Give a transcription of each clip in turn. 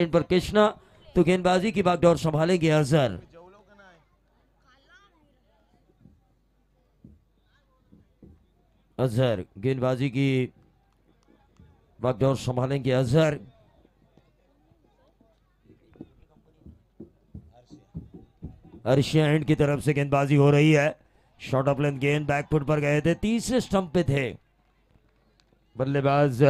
पर कृष्णा, तो गेंदबाजी की बागडोर संभालेंगे अजहर। अजहर गेंदबाजी की बागडोर संभालेंगे अजहर। अर्शिया एंड की तरफ से गेंदबाजी हो रही है। शॉर्ट ऑफ लेंथ गेंद बैकफुट पर गए थे, तीसरे स्टंप पे थे बल्लेबाज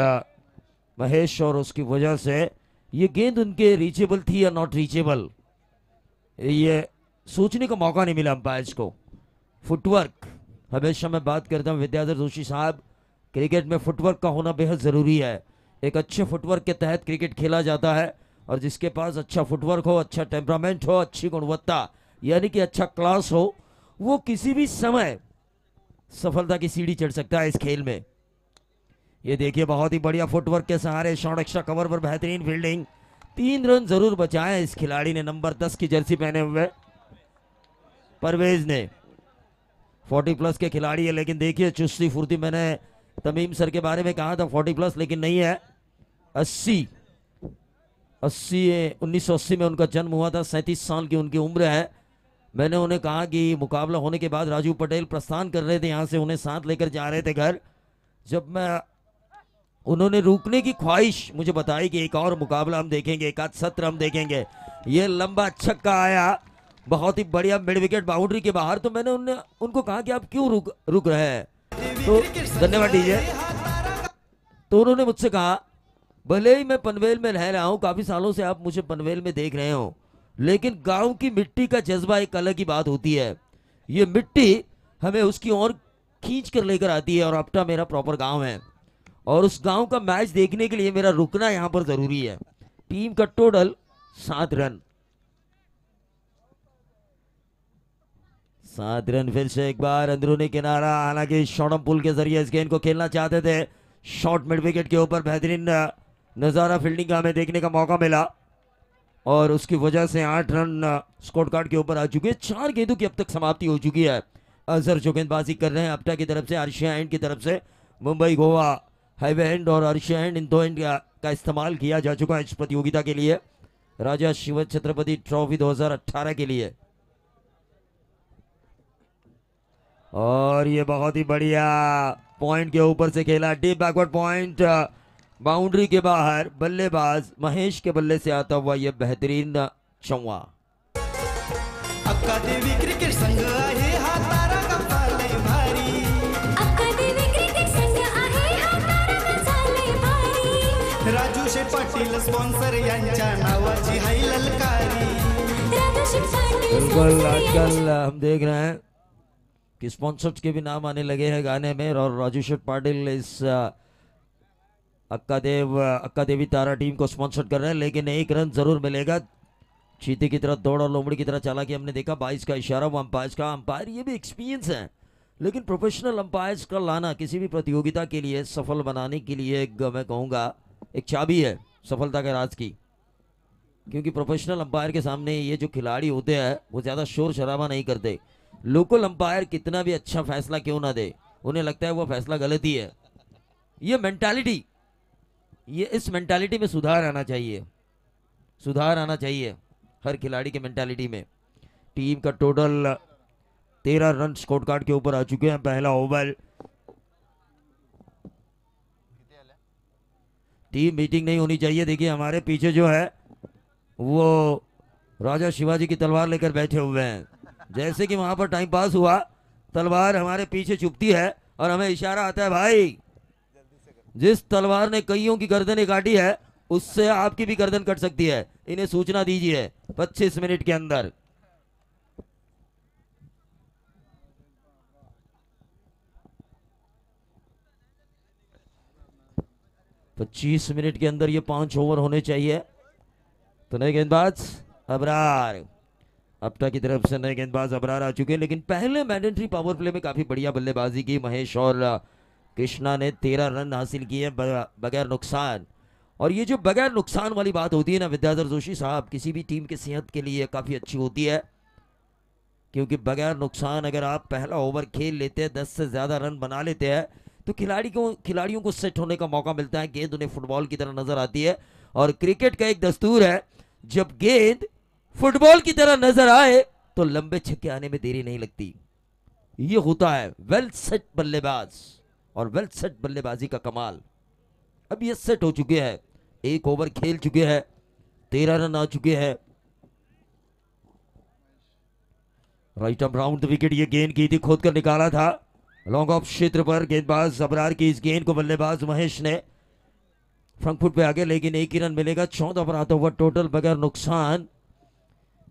महेश, और उसकी वजह से ये गेंद उनके रीचेबल थी या नॉट रीचेबल, ये सोचने का मौका नहीं मिला अंपायर्स को। फुटवर्क, हमेशा मैं बात करता हूँ विद्याधर जोशी साहब, क्रिकेट में फुटवर्क का होना बेहद ज़रूरी है। एक अच्छे फुटवर्क के तहत क्रिकेट खेला जाता है, और जिसके पास अच्छा फुटवर्क हो, अच्छा टेम्परामेंट हो, अच्छी गुणवत्ता यानी कि अच्छा क्लास हो, वो किसी भी समय सफलता की सीढ़ी चढ़ सकता है इस खेल में। ये देखिए बहुत ही बढ़िया फुटवर्क के सहारे शॉट एक्स्ट्रा कवर पर बेहतरीन फील्डिंग, 3 रन जरूर बचाए इस खिलाड़ी ने, नंबर 10 की जर्सी पहने हुए परवेज ने। 40 प्लस के खिलाड़ी है, लेकिन देखिए चुस्ती फुर्ती, मैंने तमीम सर के बारे में कहा था 40 प्लस, लेकिन नहीं है 80 1980 में उनका जन्म हुआ था, 37 साल की उनकी उम्र है। मैंने उन्हें कहा कि मुकाबला होने के बाद राजू पटेल प्रस्थान कर रहे थे यहाँ से, उन्हें साथ लेकर जा रहे थे घर, जब मैं उन्होंने रुकने की ख्वाहिश मुझे बताई कि एक और मुकाबला हम देखेंगे, एक आध सत्र हम देखेंगे। ये लंबा छक्का आया, बहुत ही बढ़िया मिड विकेट बाउंड्री के बाहर, तो मैंने उनको कहा कि आप क्यों रुक रहे हैं, तो धन्यवाद दीजिए। तो उन्होंने मुझसे कहा भले ही मैं पनवेल में रह रहा हूं, काफी सालों से आप मुझे पनवेल में देख रहे हो, लेकिन गांव की मिट्टी का जज्बा एक अलग ही बात होती है। ये मिट्टी हमें उसकी ओर खींच कर लेकर आती है, और अपटा मेरा प्रॉपर गांव है, और उस गांव का मैच देखने के लिए मेरा रुकना यहां पर जरूरी है। टीम का टोटल 7 रन, 7 रन फिर से एक बार अंदरूनी किनारा, हालांकि शॉर्ट पुल के जरिए इस गेंद को खेलना चाहते थे। शॉर्ट मिड विकेट के ऊपर बेहतरीन नजारा फील्डिंग का हमें देखने का मौका मिला, और उसकी वजह से 8 रन स्कोर कार्ड के ऊपर आ चुके हैं। 4 गेंदों की अब तक समाप्ति हो चुकी है। अजहर जो गेंदबाजी कर रहे हैं अपटा की तरफ से, अर्शिया एंड की तरफ से, मुंबई गोवा हाईवे एंड और अर्शिया एंड, इन 2 एंड का इस्तेमाल किया जा चुका है इस प्रतियोगिता के लिए, राजा शिव छत्रपति ट्रॉफी 2018 के लिए। और ये बहुत ही बढ़िया पॉइंट के ऊपर से खेला, डीप बैकवर्ड पॉइंट, बाउंड्री के बाहर, बल्लेबाज महेश के बल्ले से आता हुआ ये बेहतरीन चौवा। अक्का देवी क्रिकेट संघ आहे हा तारा गप्पाले भारी, अक्का देवी क्रिकेट संघ आहे हा तारा गप्पाले भारी, राजू शेठ पाटील स्पॉन्सर यांच्या नावाची हाय ललकारी, राजू शेठ पाटील। बिल्कुल, आजकल हम देख रहे हैं कि स्पॉन्सर्स के भी नाम आने लगे हैं गाने में, और राजू शेठ पाटिल इस अक्का देवी तारा टीम को स्पॉन्सर कर रहे हैं, लेकिन 1 रन जरूर मिलेगा। चीते की तरह दौड़ और लोमड़ी की तरह चालाकी हमने देखा, 22 का इशारा वो अंपायर का। अंपायर ये भी एक्सपीरियंस है, लेकिन प्रोफेशनल अंपायर्स का लाना किसी भी प्रतियोगिता के लिए सफल बनाने के लिए मैं कहूँगा एक चाबी है सफलता के राज की, क्योंकि प्रोफेशनल अंपायर के सामने ये जो खिलाड़ी होते हैं वो ज़्यादा शोर शराबा नहीं करते। लोकल अंपायर कितना भी अच्छा फैसला क्यों ना दे, उन्हें लगता है वो फैसला गलत ही है। ये मेंटालिटी, ये इस मेंटालिटी में सुधार आना चाहिए, सुधार आना चाहिए हर खिलाड़ी के मेंटालिटी में। टीम का टोटल 13 रन स्कोर कार्ड के ऊपर आ चुके हैं। पहला ओवर, टीम मीटिंग नहीं होनी चाहिए। देखिए हमारे पीछे जो है वो राजा शिवाजी की तलवार लेकर बैठे हुए हैं, जैसे कि वहां पर टाइम पास हुआ तलवार हमारे पीछे चुभती है और हमें इशारा आता है भाई जिस तलवार ने कईयों की गर्दनें काटी है उससे आपकी भी गर्दन कट सकती है, इन्हें सूचना दीजिए 25 मिनट के अंदर। तो 25 मिनट के अंदर ये 5 ओवर होने चाहिए। तो नए गेंदबाज अबरार, अपटा की तरफ से नए गेंदबाज अबरार आ चुके हैं, लेकिन पहले मैंडेटरी पावर प्ले में काफी बढ़िया बल्लेबाजी की महेश और कृष्णा ने 13 रन हासिल किए बगैर नुकसान। और ये जो बगैर नुकसान वाली बात होती है ना विद्याधर जोशी साहब, किसी भी टीम के सेहत के लिए काफी अच्छी होती है, क्योंकि बगैर नुकसान अगर आप पहला ओवर खेल लेते हैं, 10 से ज्यादा रन बना लेते हैं, तो खिलाड़ियों को सेट होने का मौका मिलता है, गेंद उन्हें फुटबॉल की तरह नजर आती है और क्रिकेट का एक दस्तूर है, जब गेंद फुटबॉल की तरह नजर आए तो लंबे छक्के आने में देरी नहीं लगती। ये होता है वेल सेट बल्लेबाज और वेल सेट बल्लेबाजी का कमाल। अब ये सेट हो चुके हैं, एक ओवर खेल चुके हैं, 13 रन आ चुके हैं। Right arm round the wicket, ये गेंद की थी, खोद कर निकाला था लॉन्ग ऑफ क्षेत्र पर। गेंदबाज अबरार की इस गेंद को बल्लेबाज महेश ने फ्रंट फुट पे आगे, लेकिन एक ही रन मिलेगा 14 पर आता हुआ टोटल बगैर नुकसान।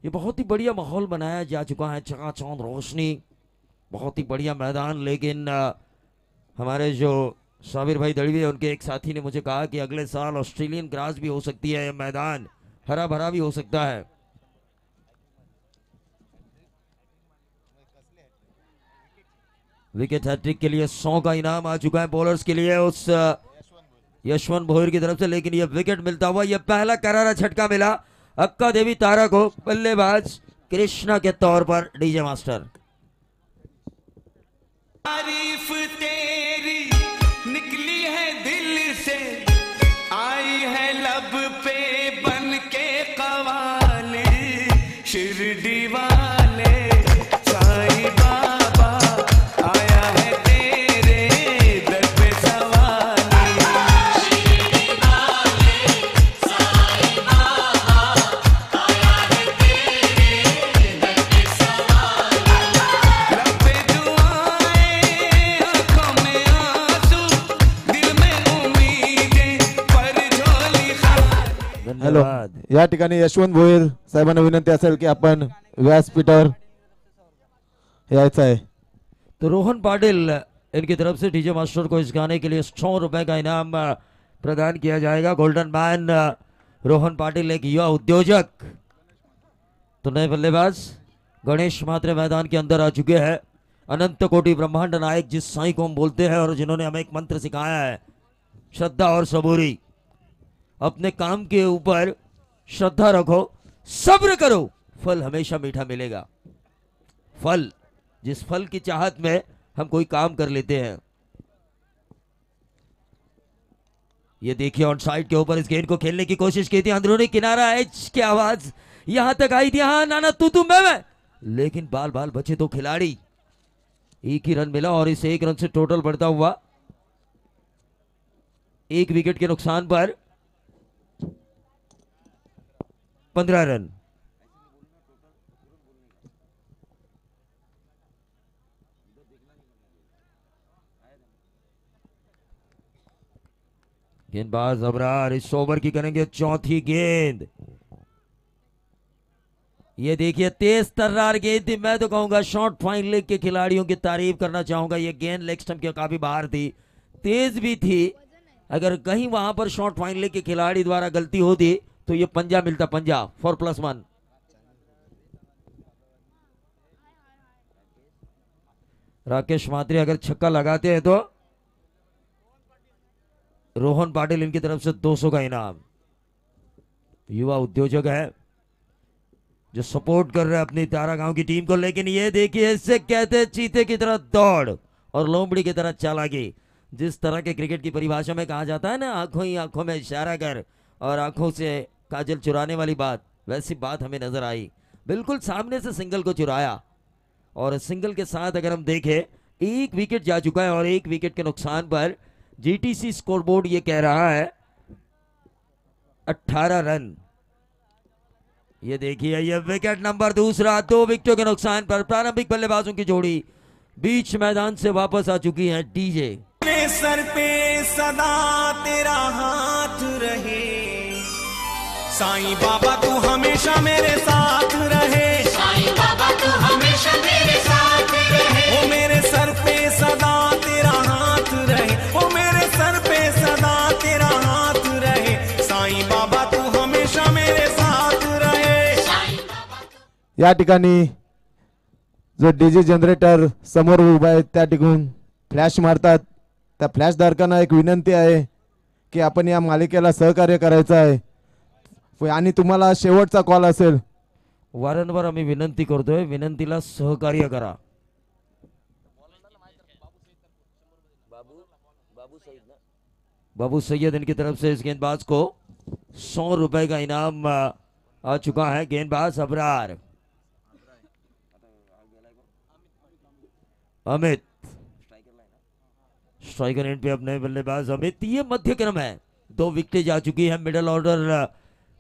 ये बहुत ही बढ़िया माहौल बनाया जा चुका है, चकाचौंध रोशनी, बहुत ही बढ़िया मैदान। लेकिन हमारे जो साबिर भाई दड़वी उनके एक साथी ने मुझे कहा कि अगले साल ऑस्ट्रेलियन ग्रास भी हो सकती है, यह मैदान हरा भरा भी हो सकता है। विकेट हैट्रिक के लिए 100 का इनाम आ चुका है बॉलर्स के लिए उस यशवंत भोयर की तरफ से, लेकिन यह विकेट मिलता हुआ, यह पहला करारा झटका मिला अक्का देवी तारा को, बल्लेबाज कृष्णा के तौर पर डीजे मास्टर। तारीफ तेरी निकली है दिल से, आई है लब पे बन के कवाले, शिरडी वाले साईं बाबा आया है तेरे दर पे सवाले, शिरडी वाले साईं बाबा आया है तेरे दर पे सवाले, लब पे दुआएं आंखों में आंसू, दिल में उम्मीदें पर झोली खाली। हॅलो, या ठिकाणी यशवंत भोईर साहेबांना विनंती असेल की आपण व्यासपीठावर यायचं आहे। तो रोहन पाटिल इनकी तरफ से डीजे मास्टर को इस गाने के लिए 100 रुपए का इनाम प्रदान किया जाएगा। गोल्डन मैन रोहन पाटिल एक युवा उद्योजक। तो नए बल्लेबाज गणेश मात्रे मैदान के अंदर आ चुके हैं। अनंत कोटि ब्रह्मांड नायक जिस साईं को हम बोलते हैं और जिन्होंने हमें एक मंत्र सिखाया है, श्रद्धा और सबूरी। अपने काम के ऊपर श्रद्धा रखो, सब्र करो, फल हमेशा मीठा मिलेगा। फल, जिस फल की चाहत में हम कोई काम कर लेते हैं। ये देखिए ऑन साइड के ऊपर इस गेंद को खेलने की कोशिश की थी, अंदरूनी किनारा एज की आवाज यहां तक आई थी, हाँ नाना तू मैं, लेकिन बाल बाल बचे तो खिलाड़ी। एक ही रन मिला और इस एक रन से टोटल बढ़ता हुआ 1 विकेट के नुकसान पर 15 रन। गेंदबाज अबरार इस ओवर की करेंगे चौथी गेंद। ये देखिए तेज तर्रार गेंद थी, मैं तो कहूंगा शॉर्ट फाइन लेग के खिलाड़ियों की तारीफ करना चाहूंगा। ये गेंद लेग स्टंप के काफी बाहर थी, तेज भी थी। अगर कहीं वहां पर शॉर्ट फाइन लेग के खिलाड़ी द्वारा गलती होती तो ये पंजा मिलता, पंजा 4+1। राकेश मात्रे अगर छक्का लगाते हैं तो रोहन पाटिल इनकी तरफ से 200 का इनाम। युवा उद्योजक है जो सपोर्ट कर रहे हैं अपनी तारा गांव की टीम को, लेकिन ये देखिए इससे कहते हैं चीते की तरह दौड़ और लोमड़ी की तरह चालाकी। जिस तरह के क्रिकेट की परिभाषा में कहा जाता है ना, आंखों ही आंखों में इशारा कर और आंखों से काजल चुराने वाली बात, वैसी बात हमें नजर आई। बिल्कुल सामने से सिंगल को चुराया और सिंगल के साथ अगर हम देखें 1 विकेट जा चुका है और 1 विकेट के नुकसान पर जीटीसी स्कोरबोर्ड ये कह रहा है 18 रन। ये देखिए ये विकेट नंबर दूसरा, 2 विकेटों के नुकसान पर प्रारंभिक बल्लेबाजों की जोड़ी बीच मैदान से वापस आ चुकी है। डीजे मेरे सर पे सदा तेरा हाथ रहे, साईं बाबा तू हमेशा मेरे साथ रहे, साईं बाबा तू हमेशा मेरे साथ रहे, ओ मेरे सर पे सदा तेरा हाथ रहे, ओ मेरे सर पे सदा तेरा हाथ रहे, साईं बाबा तू हमेशा मेरे साथ रहे, साईं बाबा। या ठिकाणी जो डीजे जनरेटर समोर उभा आहे त्या ठिकाणी फ्लॅश मारतात, त्या फ्लॅश धारकांना एक विनंती आहे की आपण या मालिकेला सहकार्य करायचं आहे आणि तुम्हाला शेवटचा कॉल असेल। वारंवार आम्ही विनंती करतोय, विनंतीला सहकार्य करा। बाबू सैयद इनकी तरफ से इस गेंदबाज को 100 रुपए का इनाम आ चुका है। गेंदबाज अबरार अमित, स्ट्राइकर एंड पे अपने बल्लेबाज अमित। ये मध्य क्रम है, 2 विकेटें जा चुकी है। मिडल ऑर्डर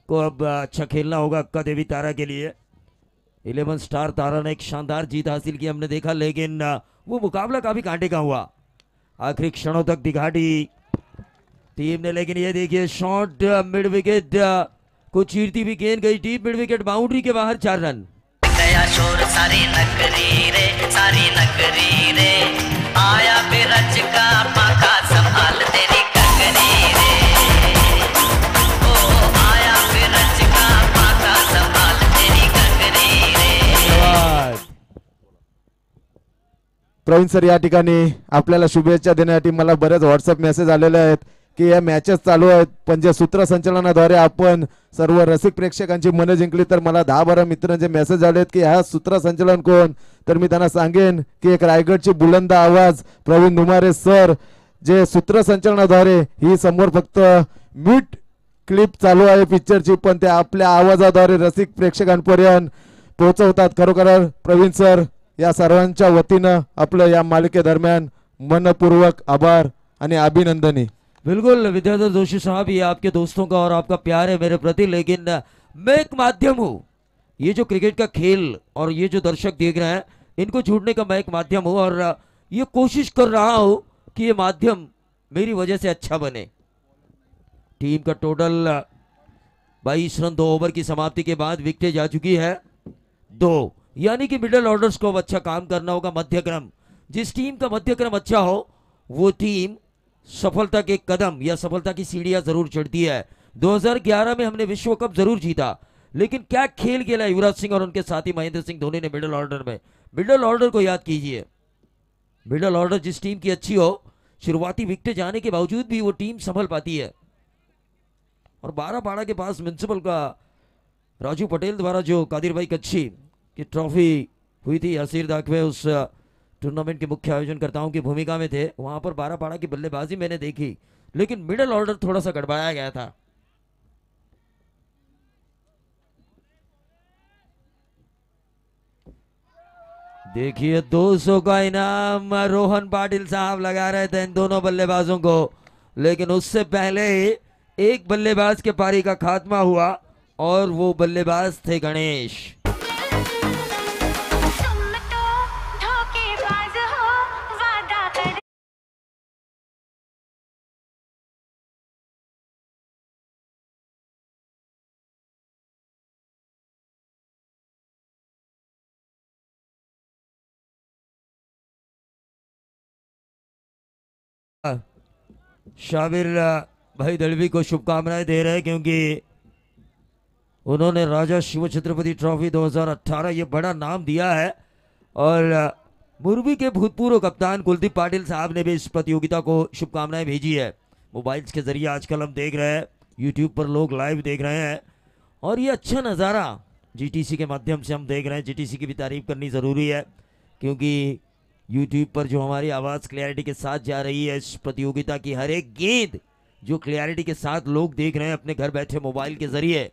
को अब अच्छा खेलना होगा अक्का देवी तारा के लिए। 11 स्टार तारा ने एक शानदार जीत हासिल की हमने देखा, लेकिन वो मुकाबला काफी कांटे का हुआ। आखिरी क्षणों तक दिखाटी टीम ने, लेकिन ये देखिए शॉट मिड विकेट को चीरती हुई गेंद गई डीप मिड विकेट बाउंड्री के बाहर, 4 रन। गया शोर सारी नगरी रे, सारी नगरी रे, आया बिरज का पाखा संभाल तेरी ककरी रे, ओ आया बिरज का पाखा संभाल तेरी ककरी रे। धन्यवाद। प्रवीण सर, या ठिकाणी आपल्याला शुभेच्छा देण्यासाठी मला बरेच व्हॉट्सअप मेसेज आलेले आहेत की या मॅचेस चालू आहेत, पण जे सूत्रसंचालनाद्वारे आपण सर्व रसिक प्रेक्षकांची मनं जिंकली, तर मला 10-12 मित्रांचे मेसेज आलेत की ह्या सूत्रसंचालन कोण, तर मी त्यांना सांगेन की एक रायगडची बुलंद आवाज प्रवीण धुमारे सर, जे सूत्रसंचालनाद्वारे ही समोर फक्त म्यूट क्लिप चालू आहे पिक्चरची, पण ते आपल्या आवाजाद्वारे रसिक प्रेक्षकांपर्यंत पोहोचवतात। खरोखर प्रवीण सर, या सर्वांच्या वतीनं आपलं या मालिकेदरम्यान मनपूर्वक आभार आणि अभिनंदनी। बिल्कुल विद्याधर जोशी साहब, ये आपके दोस्तों का और आपका प्यार है मेरे प्रति, लेकिन मैं एक माध्यम हूँ। ये जो क्रिकेट का खेल और ये जो दर्शक देख रहे हैं, इनको जोड़ने का मैं एक माध्यम हूँ, और ये कोशिश कर रहा हूँ कि ये माध्यम मेरी वजह से अच्छा बने। टीम का टोटल 22 रन 2 ओवर की समाप्ति के बाद विकेटें जा चुकी है 2, यानी कि मिडिल ऑर्डर्स को अब अच्छा काम करना होगा। मध्यक्रम, जिस टीम का मध्यक्रम अच्छा हो वो टीम सफलता के कदम या सफलता की सीढ़ियां जरूर चढ़ती है। 2011 में हमने विश्व कप जरूर जीता, लेकिन क्या खेल खेला युवराज सिंह और उनके साथी महेंद्र सिंह धोनी ने मिडिल ऑर्डर में। मिडिल ऑर्डर को याद कीजिए, मिडिल ऑर्डर जिस टीम की अच्छी हो, शुरुआती विकेट जाने के बावजूद भी वो टीम संभल पाती है। और 12 के पास म्युनिसिपल का राजू पटेल द्वारा जो कादिर भाई कच्छी की ट्रॉफी हुई थी, हसीर दाखवे उस टूर्नामेंट के मुख्य आयोजनकर्ताओं की भूमिका में थे, वहां पर 12 की बल्लेबाजी मैंने देखी, लेकिन मिडिल ऑर्डर थोड़ा सा गड़बड़ाया गया था। देखिए 200 का इनाम रोहन पाटिल साहब लगा रहे थे इन दोनों बल्लेबाजों को, लेकिन उससे पहले एक बल्लेबाज के पारी का खात्मा हुआ और वो बल्लेबाज थे गणेश। शाबिर भाई दलवी को शुभकामनाएं दे रहे हैं, क्योंकि उन्होंने राजा शिव छत्रपति ट्रॉफी 2018 ये बड़ा नाम दिया है, और मुरबी के भूतपूर्व कप्तान कुलदीप पाटिल साहब ने भी इस प्रतियोगिता को शुभकामनाएं भेजी है। मोबाइल्स के जरिए आजकल हम देख रहे हैं, यूट्यूब पर लोग लाइव देख रहे हैं, और ये अच्छा नज़ारा जीटीसी के माध्यम से हम देख रहे हैं। जीटीसी की भी तारीफ करनी ज़रूरी है, क्योंकि यूट्यूब पर जो हमारी आवाज़ क्लैरिटी के साथ जा रही है, इस प्रतियोगिता की हर एक गेंद जो क्लैरिटी के साथ लोग देख रहे हैं अपने घर बैठे मोबाइल के जरिए,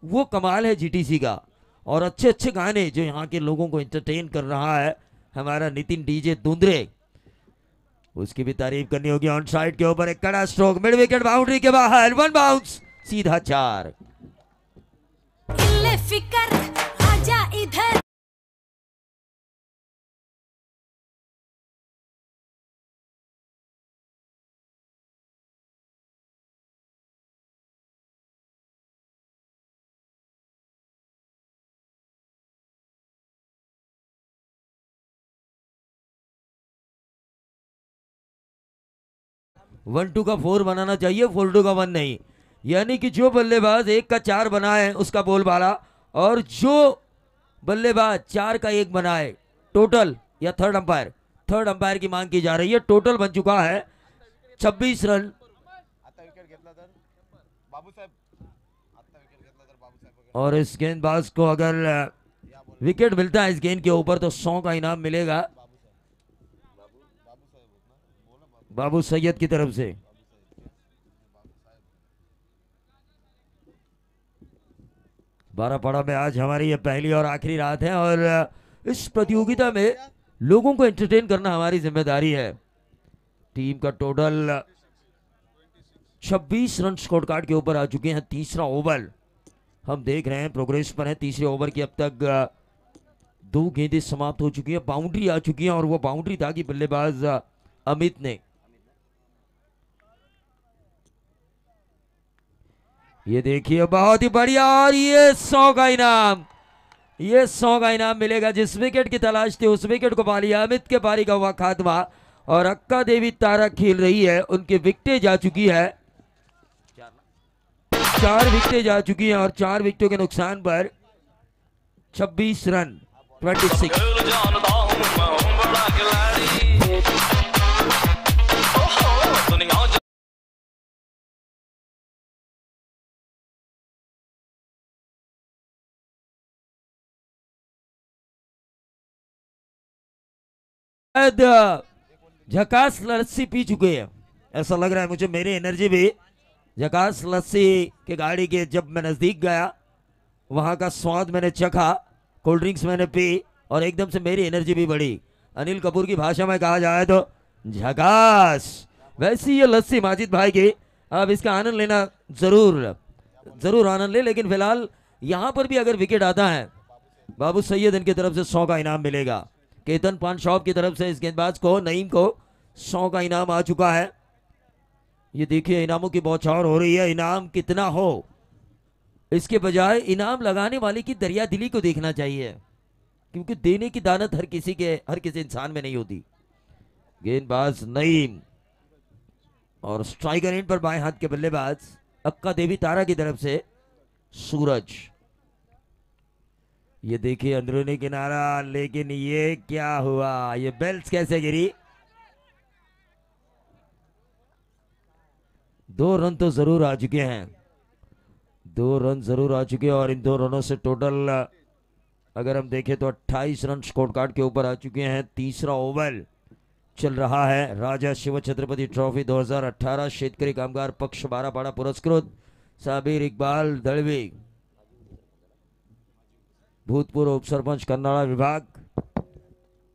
वो कमाल है जीटीसी का। और अच्छे अच्छे गाने जो यहाँ के लोगों को एंटरटेन कर रहा है हमारा नितिन डीजे दुंदरे, उसकी भी तारीफ करनी होगी। ऑन साइड के ऊपर एक कड़ा स्ट्रोक, मिड विकेट बाउंड्री के बाहर, 1 बाउंस, सीधा 4। फिकर आजा इधर, वन टू का 4 बनाना चाहिए, 4-2 का 1 नहीं। यानी कि जो बल्लेबाज 1 का 4 बनाए उसका बोलबाला, और जो बल्लेबाज 4 का 1 बनाए टोटल, या थर्ड अंपायर की मांग की जा रही है। टोटल बन चुका है 26 रन। और इस गेंदबाज को अगर विकेट मिलता है इस गेंद के ऊपर तो 100 का इनाम मिलेगा बाबू सैयद की तरफ से। बारापाड़ा में आज हमारी ये पहली और आखिरी रात है और इस प्रतियोगिता में लोगों को एंटरटेन करना हमारी जिम्मेदारी है। टीम का टोटल 26 रन स्कोर कार्ड के ऊपर आ चुके हैं। तीसरा ओवर हम देख रहे हैं, प्रोग्रेस पर है। तीसरे ओवर की अब तक 2 गेंदें समाप्त हो चुकी है, बाउंड्री आ चुकी है और वो बाउंड्री था कि बल्लेबाज अमित ने। ये देखिए बहुत ही बढ़िया और ये 100 का इनाम, ये 100 का इनाम मिलेगा। जिस विकेट की तलाश थी उस विकेट को पा लिया। अमित के पारी का हुआ खात्मा और अक्का देवी तारा खेल रही है, उनकी विकेटें जा चुकी है, 4 विकेटें जा चुकी हैं और 4 विकेटों के नुकसान पर 26 रन 26। झकास लस्सी पी चुके हैं ऐसा लग रहा है मुझे। मेरी एनर्जी भी झकास लस्सी के गाड़ी के जब मैं नजदीक गया वहां का स्वाद मैंने चखा, कोल्ड ड्रिंक्स मैंने पी और एकदम से मेरी एनर्जी भी बढ़ी। अनिल कपूर की भाषा में कहा जाए तो झकास। वैसी ये लस्सी माजिद भाई की, अब इसका आनंद लेना जरूर आनंद ले। लेकिन फिलहाल यहां पर भी अगर विकेट आता है बाबू सैयद इनकी तरफ से 100 का इनाम मिलेगा। केतन पान शॉप की तरफ से इस गेंदबाज को, नईम को 100 का इनाम आ चुका है। ये देखिए इनामों की बौछार हो रही है। इनाम कितना हो इसके बजाय इनाम लगाने वाले की दरिया दिली को देखना चाहिए, क्योंकि देने की दानत हर किसी इंसान में नहीं होती। गेंदबाज नईम और स्ट्राइकर एंड पर बाएं हाथ के बल्लेबाज अक्का देवी तारा की तरफ से सूरज। ये देखिए अंदरूनी किनारा, लेकिन ये क्या हुआ, ये बेल्स कैसे गिरी। 2 रन तो जरूर आ चुके हैं, 2 रन जरूर आ चुके हैं और इन 2 रनों से टोटल अगर हम देखें तो 28 रन स्कोर कार्ड के ऊपर आ चुके हैं। तीसरा ओवर चल रहा है। राजा शिव छत्रपति ट्रॉफी 2018 शेतकरी कामगार पक्ष बारापाड़ा पुरस्कृत साबिर इकबाल दलवी, भूतपूर्व उप सरपंच कन्नाड़ा विभाग।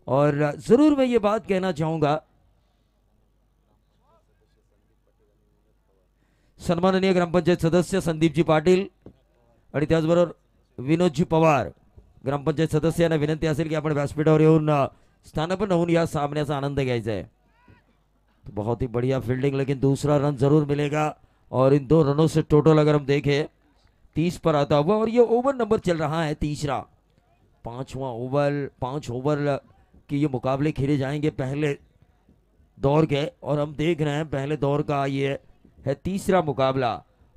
और जरूर मैं ये बात कहना चाहूंगा, सन्माननीय ग्राम पंचायत सदस्य संदीप जी पाटील आणि त्याचबरोबर विनोदजी पवार ग्रामपंचायत सदस्यांना विनंती असेल की आपण व्यासपीठावर येऊन स्थानापन्न होऊन या सामन्याचा आनंद घ्यायचा है। तो बहुत ही बढ़िया फील्डिंग, लेकिन दूसरा रन जरूर मिलेगा और इन 2 रनों से टोटल अगर हम देखें 30 पर आता हुआ। और ये ओवर नंबर चल रहा है तीसरा, 5 ओवर के ये मुकाबले खेले जाएंगे पहले दौर के, और हम देख रहे हैं पहले दौर का ये है तीसरा मुकाबला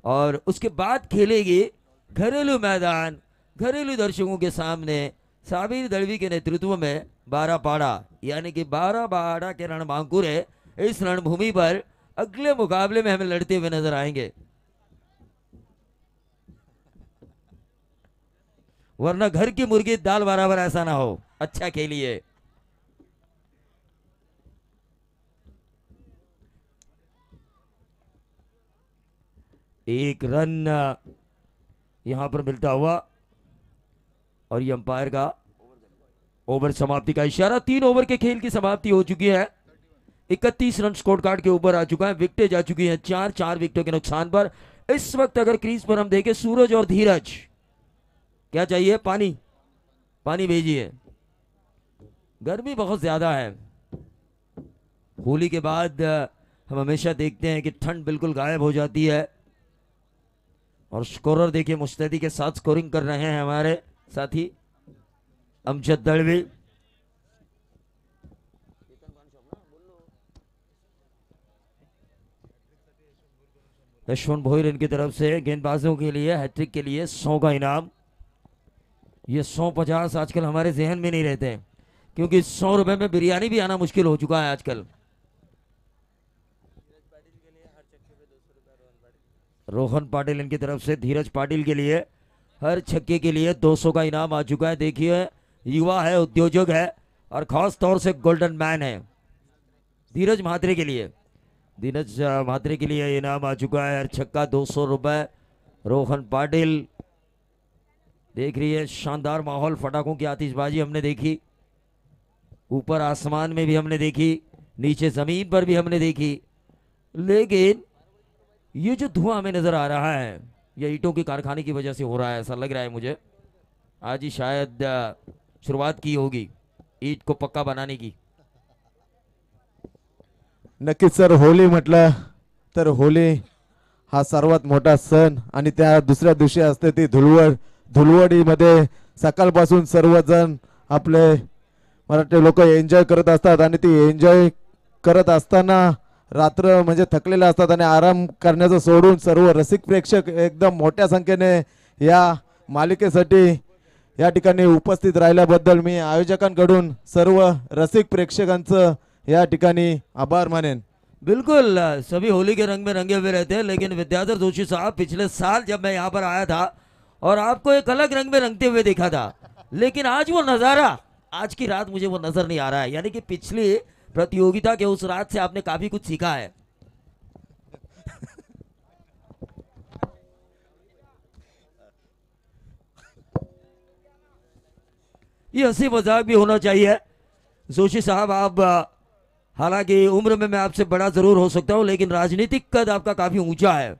और उसके बाद खेलेंगे घरेलू मैदान, घरेलू दर्शकों के सामने साबिर दलवी के नेतृत्व में बारापाड़ा, यानी कि बारापाड़ा के रणबांकुर है। इस रणभूमि पर अगले मुकाबले में हमें लड़ते हुए नजर आएंगे, वरना घर की मुर्गी दाल बराबर ऐसा ना हो। अच्छा खेलिए। एक रन यहां पर मिलता हुआ और ये अंपायर का ओवर समाप्ति का इशारा। 3 ओवर के खेल की समाप्ति हो चुकी है। 31 रन स्कोर कार्ड के ऊपर आ चुका है। विकेटें जा चुकी हैं 4 विकेटों के नुकसान पर। इस वक्त अगर क्रीज पर हम देखें सूरज और धीरज, क्या चाहिए, पानी भेजिए। गर्मी बहुत ज्यादा है। होली के बाद हम हमेशा देखते हैं कि ठंड बिल्कुल गायब हो जाती है और स्कोरर देखिए मुस्तैदी के साथ स्कोरिंग कर रहे हैं हमारे साथी अमजद दलवी। यशवंत भोईर इनकी तरफ से गेंदबाजों के लिए हैट्रिक के लिए 100 का इनाम। ये 150 आजकल हमारे जहन में नहीं रहते, क्योंकि 100 रुपए में बिरयानी भी आना मुश्किल हो चुका है आजकल। रोहन पाटिल इनकी तरफ से धीरज पाटिल के लिए हर छक्के के लिए 200 का इनाम आ चुका है। देखिए युवा है, उद्योजक है और खास तौर से गोल्डन मैन है। धीरज म्हात्रे के लिए इनाम आ चुका है। हर छक्का 200 रुपए। रोहन पाटिल देख रही है शानदार माहौल, फटाकों की आतिशबाजी हमने देखी, ऊपर आसमान में भी हमने देखी, नीचे जमीन पर भी हमने देखी, लेकिन ये जो धुआं हमें नजर आ रहा है ये ईंटों के कारखाने की वजह से हो रहा है, ऐसा लग रहा है मुझे। आज ही शायद शुरुआत की होगी ईंट को पक्का बनाने की। नक्कीच सर, होळी म्हटलं तर होळी हा सर्वात मोठा सण आणि त्या दुसऱ्या दिवशी असते ती धुळवड. धुळवडीमध्ये सकाळपासून सर्वजण आपले मराठी लोक एन्जॉय करत असतात आणि ती एन्जॉय करत असताना रात्र म्हणजे थकलेले असतात आणि आराम करण्याचं सोडून सर्व रसिक प्रेक्षक एकदम मोठ्या संख्येने या मालिकेसाठी या ठिकाणी उपस्थित राहिल्याबद्दल मी आयोजकांकडून सर्व रसिक प्रेक्षकांचं या ठिकाणी आभार मानेन. बिल्कुल, सभी होली के रंग में रंगे हुए रहते हैं, लेकिन विद्याधर जोशी साहब पिछले साल जब मैं यहाँ पर आया था और आपको एक अलग रंग में रंगते हुए देखा था, लेकिन आज वो नजारा, आज की रात मुझे वो नजर नहीं आ रहा है। यानी कि पिछली प्रतियोगिता के उस रात से आपने काफी कुछ सीखा है। ये हंसी मजाक भी होना चाहिए। जोशी साहब, आप हालांकि उम्र में मैं आपसे बड़ा जरूर हो सकता हूं, लेकिन राजनीतिक कद आपका काफी ऊंचा है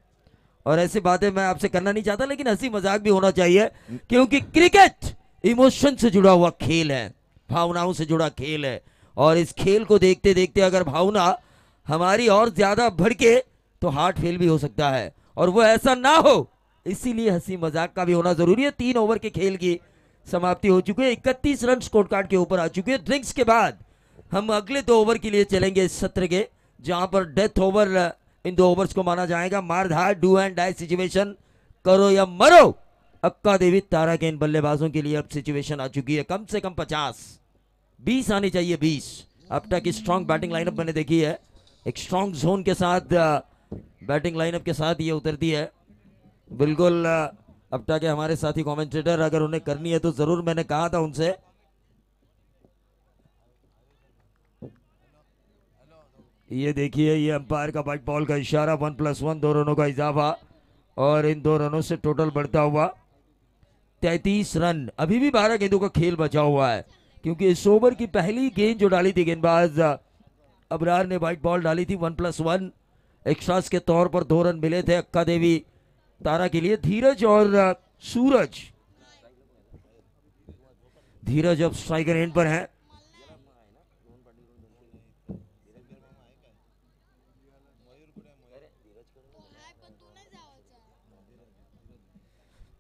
और ऐसी बातें मैं आपसे करना नहीं चाहता, लेकिन हंसी मजाक भी होना चाहिए, क्योंकि क्रिकेट इमोशन से जुड़ा हुआ खेल है, भावनाओं से जुड़ा खेल है, और इस खेल को देखते देखते अगर भावना हमारी और ज्यादा भड़के तो हार्ट फेल भी हो सकता है, और वो ऐसा ना हो, इसीलिए हंसी मजाक का भी होना जरूरी है। 3 ओवर के खेल की समाप्ति हो चुकी है, 31 रन स्कोर कार्ड के ऊपर आ चुके हैं। ड्रिंक्स के बाद हम अगले 2 ओवर के लिए चलेंगे इस सत्र के, जहां पर डेथ ओवर इन 2 ओवर्स को माना जाएगा। मारधार, डू एंड डाई सिचुएशन, करो या मरो। अक्का देवी तारा के इन बल्लेबाजों के लिए अब सिचुएशन आ चुकी है कम से कम 50-20 आनी चाहिए, 20। अब तक स्ट्रॉन्ग बैटिंग लाइनअप मैंने देखी है, एक स्ट्रॉन्ग जोन के साथ बैटिंग लाइनअप के साथ ये उतरती है। बिल्कुल, अब तक हमारे साथी कमेंटेटर अगर उन्हें करनी है तो जरूर, मैंने कहा था उनसे। ये देखिए, ये अंपायर का व्हाइट बॉल का इशारा, 1+1 2 रनों का इजाफा, और इन 2 रनों से टोटल बढ़ता हुआ 33 रन। अभी भी 12 गेंदों का खेल बचा हुआ है, क्योंकि इस ओवर की पहली गेंद जो डाली थी गेंदबाज अबरार ने व्हाइट बॉल डाली थी 1+1 एक्स्ट्रास के तौर पर 2 रन मिले थे अक्का देवी तारा के लिए। धीरज और सूरज, धीरज अब स्ट्राइकर एंड पर है,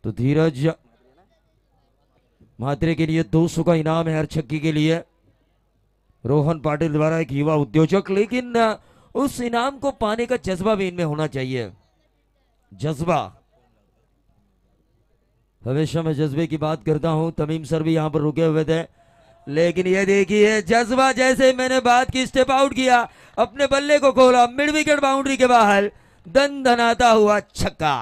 तो धीरज महात्रे के लिए 200 का इनाम है हर छक्के के लिए, रोहन पाटिल द्वारा, एक युवा उद्योजक। लेकिन उस इनाम को पाने का जज्बा भी इनमें होना चाहिए, जज्बा। हमेशा मैं जज्बे की बात करता हूं, तमीम सर भी यहां पर रुके हुए थे, लेकिन ये देखिए जज्बा, जैसे मैंने बात की, स्टेप आउट किया, अपने बल्ले को खोला, मिड विकेट बाउंड्री के बाहर, दन दनाता हुआ छक्का।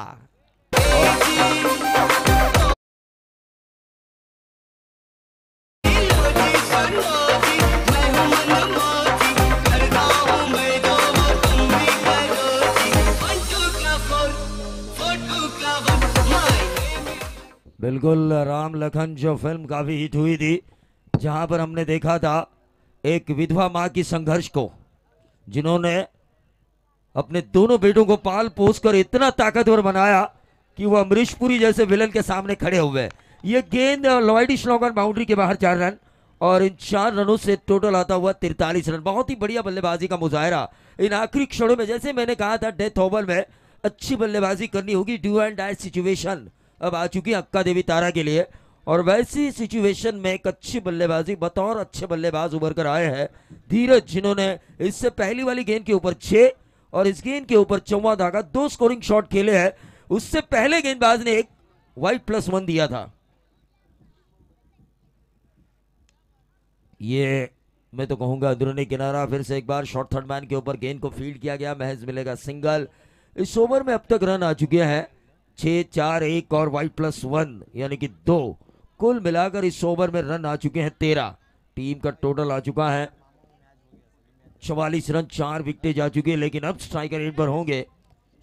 बिल्कुल, राम लखन जो फिल्म काफी हिट हुई थी, जहां पर हमने देखा था एक विधवा मां की संघर्ष को, जिन्होंने अपने दोनों बेटों को पाल पोस कर इतना ताकतवर बनाया कि वो अमरीश पुरी जैसे विलन के सामने खड़े हुए। ये गेंद लॉयडी श्लोगन बाउंड्री के बाहर 4 रन, और इन 4 रनों से टोटल आता हुआ 43 रन। बहुत ही बढ़िया बल्लेबाजी का मुजाहरा इन आखिरी क्षणों में। जैसे मैंने कहा था, डेथ ओवर में अच्छी बल्लेबाजी करनी होगी, डू एंड डाई सिचुएशन अब आ चुकी है अक्का देवी तारा के लिए, और वैसी सिचुएशन में एक अच्छी बल्लेबाजी, बतौर अच्छे बल्लेबाज उभर कर आए हैं धीरज, जिन्होंने इससे पहली वाली गेंद के ऊपर 6 और इस गेंद के ऊपर 14 धागा 2 स्कोरिंग शॉट खेले हैं। उससे पहले गेंदबाज ने एक white+1 दिया था। ये मैं तो कहूंगा अंदरूनी किनारा, फिर से एक बार शॉर्ट थर्ड मैन के ऊपर गेंद को फील्ड किया गया, महज मिलेगा सिंगल। इस ओवर में अब तक रन आ चुके हैं 6, 4, 1 और white+1 यानी कि 2। कुल मिलाकर इस ओवर में रन आ चुके हैं 13। टीम का टोटल आ चुका है 44 रन, 4 विकेटें जा चुकी है, लेकिन अब स्ट्राइकर एंड पर होंगे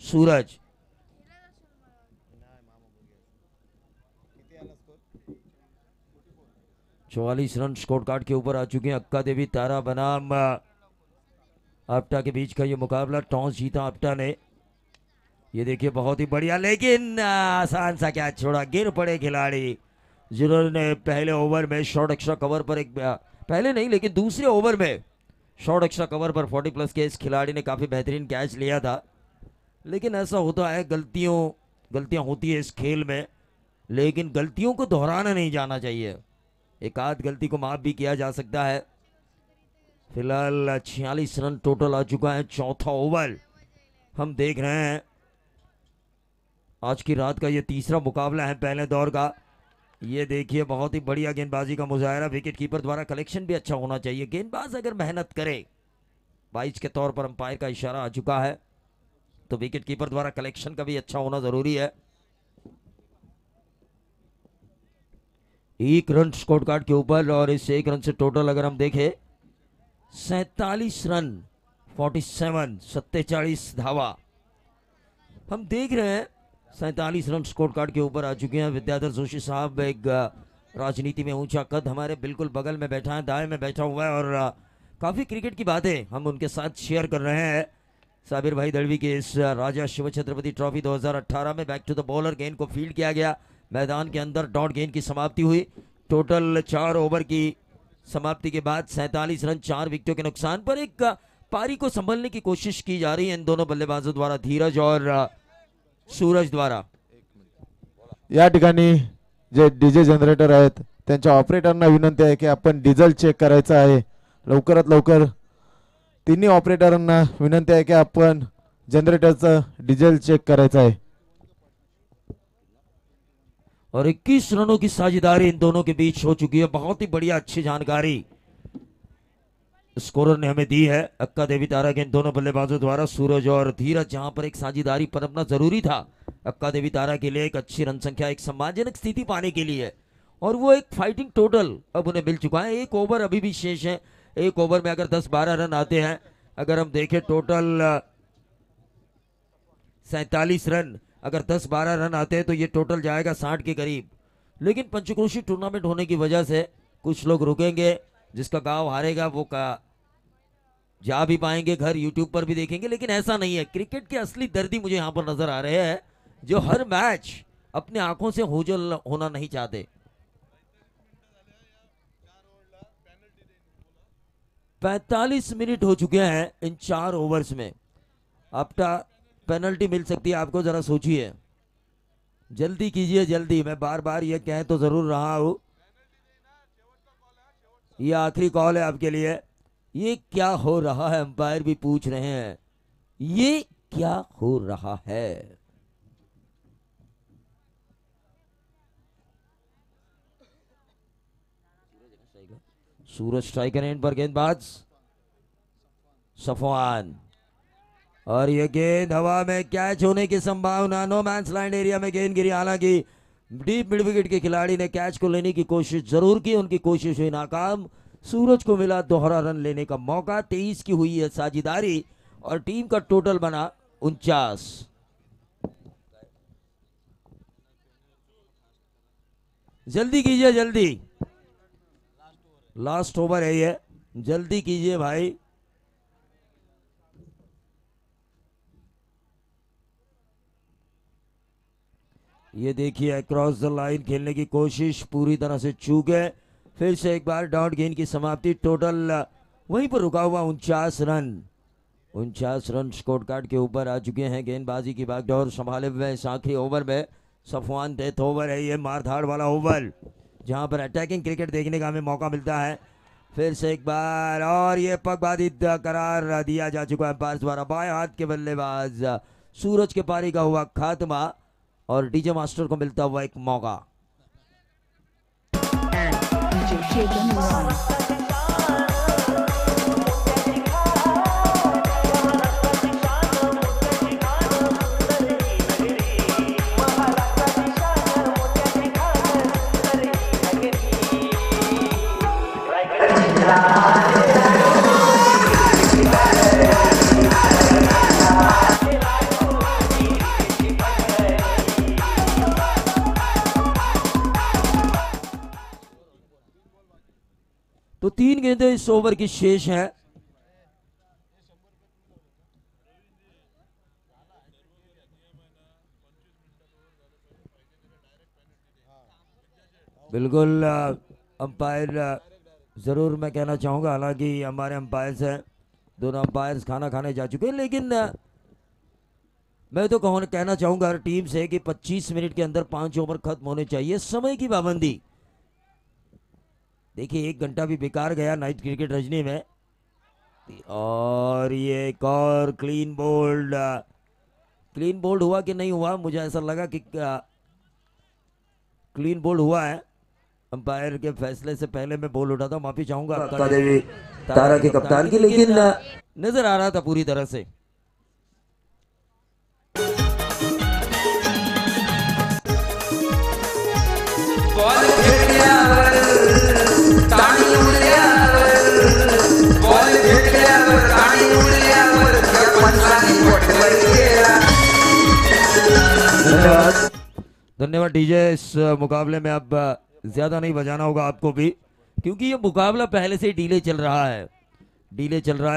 सूरज। 44 रन स्कोर कार्ड के ऊपर आ चुके हैं। अक्का देवी तारा बनाम आप्टा के बीच का ये मुकाबला। टॉस जीता आप्टा ने। ये देखिए बहुत ही बढ़िया, लेकिन आसान सा कैच छोड़ा, गिर पड़े खिलाड़ी जिन्होंने पहले ओवर में शॉर्ट एक्स्ट्रा कवर पर एक पहले नहीं लेकिन दूसरे ओवर में शॉर्ट एक्स्ट्रा कवर पर 40+ के इस खिलाड़ी ने काफ़ी बेहतरीन कैच लिया था। लेकिन ऐसा होता है, गलतियां होती है इस खेल में, लेकिन गलतियों को दोहराना नहीं जाना चाहिए। एक आध गलती को माफ भी किया जा सकता है। फिलहाल 46 रन टोटल आ चुका है। चौथा ओवर हम देख रहे हैं। आज की रात का ये तीसरा मुकाबला है पहले दौर का। ये देखिए बहुत ही बढ़िया गेंदबाजी का मुजाहरा। विकेट कीपर द्वारा कलेक्शन भी अच्छा होना चाहिए। गेंदबाज अगर मेहनत करे, 22 के तौर पर अंपायर का इशारा आ चुका है, तो विकेट कीपर द्वारा कलेक्शन का भी अच्छा होना जरूरी है। 1 रन स्कोर कार्ड के ऊपर और इस 1 रन से टोटल अगर हम देखें 47 रन 47 धावा हम देख रहे हैं। 47 रन स्कोर कार्ड के ऊपर आ चुके हैं। विद्याधर जोशी साहब एक राजनीति में ऊंचा कद हमारे बिल्कुल बगल में बैठा है, दाएं में बैठा हुआ है और काफ़ी क्रिकेट की बातें हम उनके साथ शेयर कर रहे हैं। साबिर भाई दलवी के इस राजा शिव छत्रपति ट्रॉफी 2018 में बैक टू द बॉलर गेंद को फील्ड किया गया। मैदान के अंदर डॉट गेंद की समाप्ति हुई। टोटल 4 ओवर की समाप्ति के बाद 47 रन 4 विकेटों के नुकसान पर एक पारी को संभलने की कोशिश की जा रही है इन दोनों बल्लेबाजों द्वारा, धीरज और सूरज द्वारा। या ठिकाणी जे डीजे जनरेटर आहेत त्यांच्या ऑपरेटरना विनंती आहे की आपण डिझेल चेक करायचं आहे लवकरात लवकर। तिन्ही ऑपरेटरांना विनंती आहे की आपण जनरेटरचं डिझेल चेक करायचं आहे। और 21 रनों की साझेदारी इन दोनों के बीच हो चुकी है। बहुत ही बढ़िया अच्छी जानकारी स्कोरर ने हमें दी है। अक्का देवी तारा के इन दोनों बल्लेबाजों द्वारा सूरज और धीरज, जहां पर एक साझेदारी पनपना जरूरी था अक्का देवी तारा के लिए, एक अच्छी रन संख्या, एक सम्मानजनक स्थिति पाने के लिए, और वो एक फाइटिंग टोटल अब उन्हें मिल चुका है। 1 ओवर अभी भी शेष है। 1 ओवर में अगर 10-12 रन आते हैं, अगर हम देखें टोटल 47 रन, अगर 10-12 रन आते हैं तो ये टोटल जाएगा 60 के करीब। लेकिन पंचक्रोशी टूर्नामेंट होने की वजह से कुछ लोग रुकेंगे, जिसका गांव हारेगा वो जा भी पाएंगे घर, यूट्यूब पर भी देखेंगे। लेकिन ऐसा नहीं है। क्रिकेट के असली दर्दी मुझे यहां पर नजर आ रहे हैं, जो हर मैच अपने आंखों से ओझल होना नहीं चाहते। 45 मिनट हो चुके हैं इन 4 ओवर्स में। आप्टा पेनल्टी मिल सकती है आपको, जरा सोचिए, जल्दी कीजिए जल्दी। मैं बार बार ये कह तो जरूर रहा हूं, ये आखिरी कॉल है आपके लिए। ये क्या हो रहा है, अंपायर भी पूछ रहे हैं, ये क्या हो रहा है। सूरज स्ट्राइकर एंड पर गेंदबाज सफवान, और ये गेंद हवा में कैच होने की संभावना। नो मैंस लैंड एरिया में गेंद गिरी। हालांकि डीप मिड विकेट के खिलाड़ी ने कैच को लेने की कोशिश जरूर की, उनकी कोशिश हुई नाकाम। सूरज को मिला दोहरा रन लेने का मौका। 23 की हुई है साझेदारी और टीम का टोटल बना 49। जल्दी कीजिए जल्दी, लास्ट ओवर है ये, जल्दी कीजिए भाई। ये देखिए अक्रॉस द लाइन खेलने की कोशिश पूरी तरह से चूक है। फिर से एक बार डॉट गेंद की समाप्ति। टोटल वहीं पर रुका हुआ 49 रन। 49 रन स्कोर कार्ड के ऊपर आ चुके हैं। गेंदबाजी की बागडोर संभाले हुए इस आखिरी ओवर में सफवान डेथ ओवर है ये, मारधाड़ वाला ओवर, जहां पर अटैकिंग क्रिकेट देखने का हमें मौका मिलता है। फिर से एक बार, और ये पगबाधित करार दिया जा चुका है अंपायर द्वारा। बाएं हाथ के बल्लेबाज सूरज के पारी का हुआ खात्मा और डीजे मास्टर को मिलता हुआ एक मौका। तो 3 गेंदें इस ओवर की शेष हैं। बिल्कुल अंपायर जरूर मैं कहना चाहूंगा, हालांकि हमारे अंपायर्स हैं, दोनों अंपायर्स खाना खाने जा चुके हैं, लेकिन मैं तो कहना चाहूंगा हर टीम से कि 25 मिनट के अंदर 5 ओवर खत्म होने चाहिए। समय की पाबंदी, देखिए 1 घंटा भी बेकार गया नाइट क्रिकेट रजनी में। और ये एक और क्लीन बोल्ड हुआ कि नहीं हुआ, मुझे ऐसा लगा कि क्लीन बोल्ड हुआ है। अंपायर के फैसले से पहले मैं बॉल उठाता हूं, माफी चाहूंगा अक्का देवी तारा के कप्तान की, लेकिन नजर आ रहा था पूरी तरह से। धन्यवाद डीजे। इस मुकाबले में अब ज्यादा नहीं बजाना होगा आपको भी, क्योंकि ये मुकाबला पहले से ही डीले चल रहा है।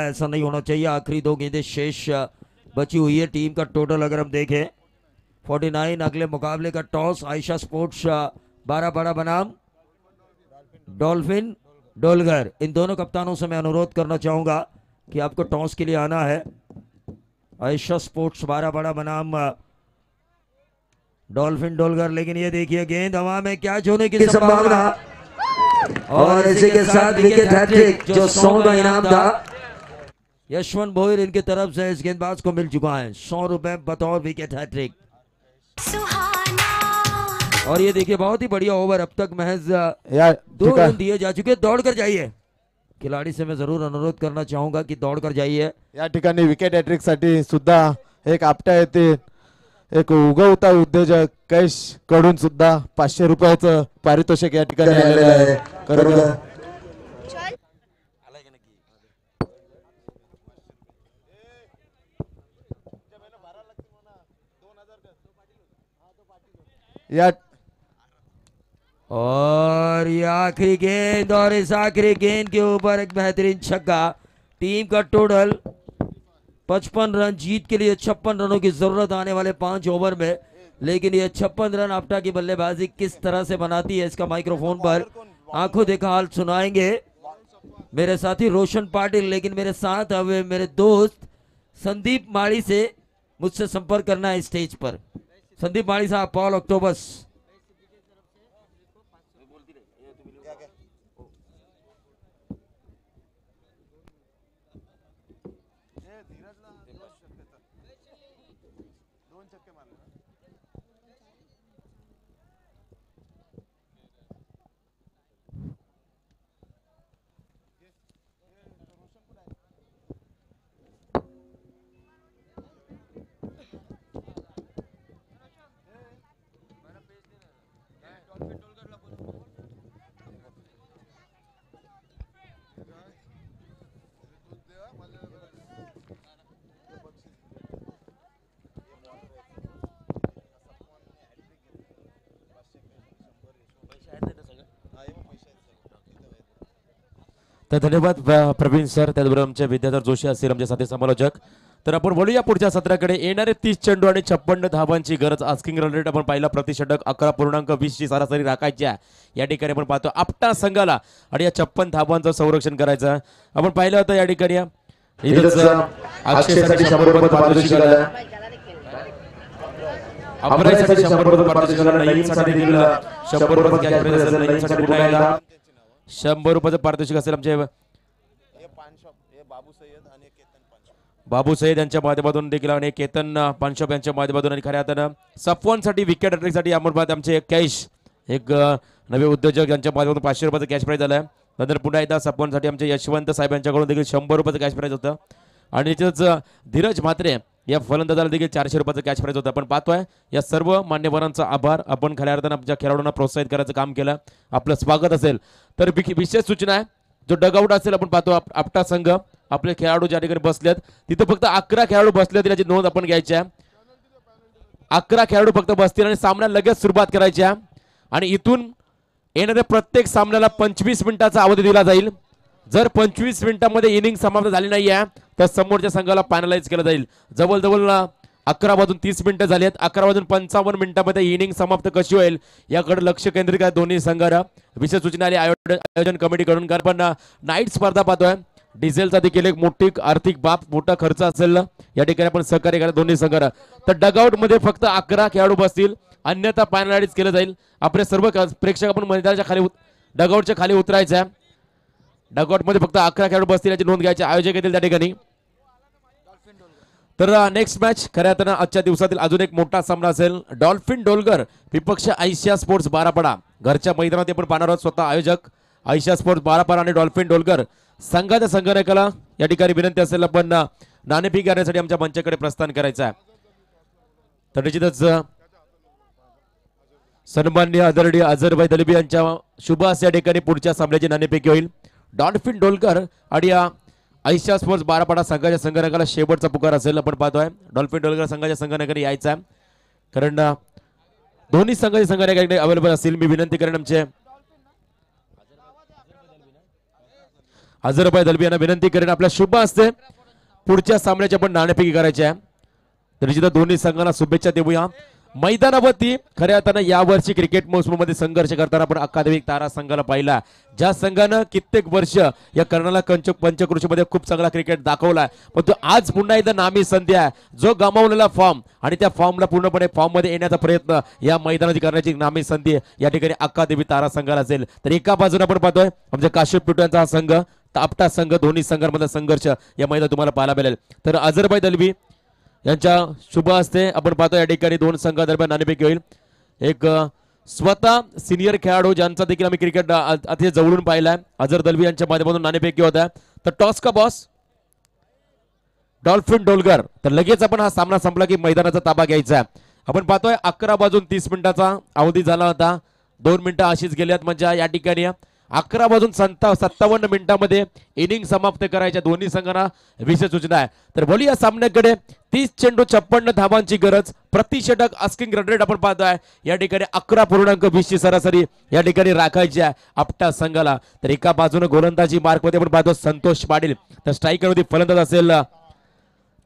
ऐसा नहीं होना चाहिए। आखिरी 2 गेंदें शेष बची हुई है। टीम का टोटल अगर हम देखें 49। अगले मुकाबले का टॉस आयशा स्पोर्ट्स 12 बड़ा बनाम डॉल्फिन डोलगर। इन दोनों कप्तानों से मैं अनुरोध करना चाहूंगा कि आपको टॉस के लिए आना है। आयशा स्पोर्ट्स 12 बड़ा बनाम डॉल्फिन डोलगर। लेकिन ये देखिए गेंद हवा में कैच होने की संभावना, और इसी के साथ विकेट हैट्रिक जो 100 का इनाम था यशवंत भोईर इनकी तरफ से इस गेंदबाज को मिल चुका है। 100 रुपए बतौर विकेट हैट्रिक। और ये देखिए बहुत ही बढ़िया ओवर, अब तक महज 2 रन दिए जा चुके। दौड़ कर जाइए, खिलाड़ी से मैं जरूर अनुरोध करना चाहूंगा कि दौड़ कर जाइए। या ठिकाणी विकेट हॅट्रिक साठी सुद्धा एक आपटा येते। एक उगवता उद्योजक कैश कडून सुद्धा 500 रुपयाचं पारितोषिक या ठिकाणी आलेलं आहे। या और ये आखिरी गेंद, और इस आखिरी गेंद के ऊपर एक बेहतरीन छक्का। टीम का टोटल 55 रन। जीत के लिए 56 रनों की जरूरत आने वाले 5 ओवर में, लेकिन ये 56 रन आफ्टा की बल्लेबाजी किस तरह से बनाती है इसका माइक्रोफोन पर आंखों देखा हाल सुनाएंगे मेरे साथी रोशन पाटिल। लेकिन मेरे साथ अब मेरे दोस्त संदीप माड़ी से मुझसे संपर्क करना है स्टेज पर। संदीप माड़ी साहब, पॉल ऑक्टोबस। तर धन्यवाद प्रवीण सर, त्याचबरोबर आमचे विद्याधर जोशी असतील आमचे साथी समालोचक। तर आपण बोलूया पुढच्या सत्राकडे। येणारे 30 चेंडू आणि 56 धावांची गरज। आस्किंग रन रेट आपण पाहिला प्रतिषटक 11.20 ची सरासरी राखायची आहे। या ठिकाणी आपण पाहतो आपटा संघाला आणि या 56 धावांचं संरक्षण करायचं। आपण पाहिलं होतं या ठिकाणी अक्षयसाठी 100 रुपये पारितोषिक आलं, अमराईसाठी 100 रुपये पारितोषिक आलं, नईमसाठी देखील 100 रुपये कॅश प्राइज असेल। नईमसाठी पुन्हा एकदा 100 रुपयाचं पारितोषिक असेल। आमचे बाबू सय्यद यांच्या माध्यमातून देखील आणि केतन पानशॉप यांच्या माध्यमातून आणि खऱ्या अर्थानं सफवानसाठी विकेट हॅट्रिकसाठी अमरबाद आमचे कॅश एक नवे उद्योजक यांच्या माध्यमातून 500 रुपयाचं कॅश प्राइज आलं। नंतर पुन्हा एकदा सफवानसाठी आमचे यशवंत साहेब यांच्याकडून देखील 100 रुपयाचं कॅश प्राइज होतं। आणि त्याच धीरज म्हात्रे या फलंदाजाला देखील 400 रुपयाचं कॅश प्राइज होतं। आपण पाहतोय या सर्व मान्यवरांचा आभार। आपण खऱ्या अर्थानं आमच्या खेळाडूंना प्रोत्साहित करायचं काम केलं। आपलं स्वागत असेल तर विशेष सूचना आहे, जो डगआउट असेल आपण पाहतो आपटा संघ आपले खेळाडू ज्या ठिकाणी बसलेत तिथे फक्त 11 खेळाडू बसलेत याची नोंद आपण घ्यायची आहे। 11 खेळाडू फक्त बसतील आणि सामना लगेच सुरुवात करायची आहे। आणि इथून येणाऱ्या प्रत्येक सामन्याला 25 मिनिटाचा अवधी दिला जाईल। जर 25 मिनिटांमध्ये इनिंग समाप्त झाली नाही आहे तर समोरच्या संघाला पॅनलाइज केलं जाईल. जवळजवळ 11:30 झाली आहेत. 11:55 इनिंग समाप्त कशी होईल याकडे लक्ष केंद्रित आहे दोन्ही संघाला. विशेष सूचना आली आयोजन कमिटीकडून, कारण पण नाईट स्पर्धा पाहतोय. डिझेलचा देखील एक मोठी आर्थिक बाब, मोठा खर्च असेल या ठिकाणी आपण सहकार्य करा दोन्ही संघाला. तर डगआउट मध्ये फक्त 11 खेळाडू बसतील, अन्यथा पॅनलाइज केलं जाईल. आपले सर्व प्रेक्षक आपण मैदानाच्या खाली डगआउटच्या खाली उतरायचं आहे. डगआउट मध्ये फक्त 11 खेळाडू बसतील याची नोंद घ्यायची आयोजक येतील त्या ठिकाणी. तर नेक्स्ट मॅच खऱ्या अर्थानं आजच्या दिवसातील अजून एक मोठा सामना असेल. डॉल्फिन डोलगर विपक्ष आयशिया स्पोर्ट्स बारापाडा. घरच्या मैदानात आपण पाहणार आहोत. स्वतः आयोजक आयशिया स्पोर्ट्स बारापाडा आणि डॉल्फिन डोलगर संघाच्या संघनायकाला या ठिकाणी विनंती असेल आपण नाणेफेक करण्यासाठी आमच्या मंचाकडे प्रस्थान करायचं आहे. तर निश्चितच सन्माननीय आदरणीय अझरभाई दलबी यांच्या शुभ हस्ते या ठिकाणी पुढच्या सामन्याची नाणेफेकी होईल. डॉल्फिन डोलकर आणि आयशिया स्पोर्ट्स बारापाडा संघाच्या संघनायकाला शेवटचा पुकार असेल. आपण पाहतोय डॉल्फिन डोलकर संघाच्या संघनायकाने यायचा आहे, कारण दोन्ही संघाचे संघनायक अवेलेबल असतील. मी विनंती करेन आमचे अझरभाई दलबी यांना विनंती करेन आपल्या शुभ हस्ते पुढच्या सामन्याची आपण नाणेफेकी करायची आहे. तर निश्चितच दोन्ही संघांना शुभेच्छा देऊया. मैदानावरती खऱ्या अर्थानं यावर्षी क्रिकेट मोसमामध्ये संघर्ष करताना आपण अकादमिक तारा संघाला पाहिला, ज्या संघानं कित्येक वर्ष या कर्नाला पंचकृषीमध्ये खूप चांगला क्रिकेट दाखवला. पण तो आज पुन्हा एकदा नामी संधी आहे. जो गमावलेला फॉर्म आणि त्या फॉर्मला पूर्णपणे फॉर्म मध्ये येण्याचा प्रयत्न या मैदानाची करण्याची नामी संधी या ठिकाणी अकादमी तारा संघाला असेल. तर एका बाजूने आपण पाहतोय आमच्या काश्यप पिटू यांचा हा संघ, आपटा संघ, दोन्ही संघांमधला संघर्ष या मैदानात तुम्हाला पाहायला मिळेल. तर अझरभाई दलबी यांच्या शुभ हस्ते आपण पाहतो या ठिकाणी दोन संघादरम्यान नाणेफेकी होईल. एक स्वतः सिनियर खेळाडू ज्यांचा देखील आम्ही क्रिकेट अतिशय जवळून पाहिलाय, अझर दलबी यांच्या माध्यमातून नाणेफेकी होत आहे. तर टॉस का बॉस डॉल्फिन डोलगर. तर लगेच आपण हा सामना संपला की मैदानाचा ताबा घ्यायचा आहे. आपण पाहतोय 11:30 अवधी झाला होता. 2 मिनिटं अशीच गेल्यात, म्हणजे या ठिकाणी 11:57 इनिंग समाप्त करायच्या दोन्ही संघांना विशेष सूचना आहे. तर बोली या सामन्याकडे 30 चेंडू 56 धावांची गरज, प्रतिषटक आस्किंग रन रेट आपण पाहतोय या ठिकाणी 11.20 ची सरासरी या ठिकाणी राखायची आहे आपटा संघाला. तर एका बाजूने गोलंदाजी मार्क मध्ये आपण पाहतो संतोष पाटील, तर स्ट्रायकर मध्ये फलंदाज असेल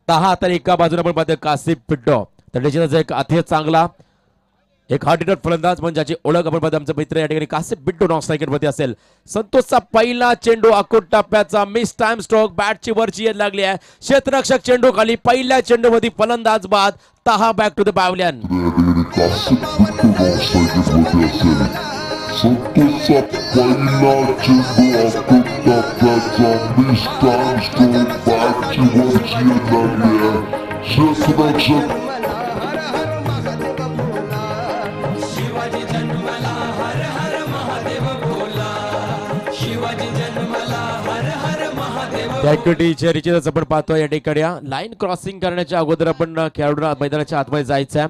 तहा. तर एका बाजूने आपण पाहतोय कासिफ पिट्टो. तर निश्चितच एक अतिशय चांगला एक हार्ड हिटर फलंदाज म्हणजे ज्याची ओळख आपण पाहतो आमचा मित्र या ठिकाणी कासिफ बिट्टो नॉन स्ट्रायकर मध्ये असेल. संतोषचा पहिला चेंडू अकोट टप्प्याचा मिस टाइम स्ट्रोक, बॅटची वरची येत लागली आहे. क्षेत्ररक्षक चेंडू खाली, पहिल्या चेंडू मध्ये फलंदाज बाद, तहा बॅक टू द पॅव्हलियन. संतोषचा पहिला चेंडू अकोट टप्प्याचा मिस टाइम स्ट्रोक, बॅटची वरची येत लागली आहे. क्षेत्ररक्षक निश्चितच आपण पाहतो या ठिकाणी लाईन क्रॉसिंग करण्याच्या अगोदर आपण खेळाडूंना मैदानाच्या आतमध्ये जायचं आहे.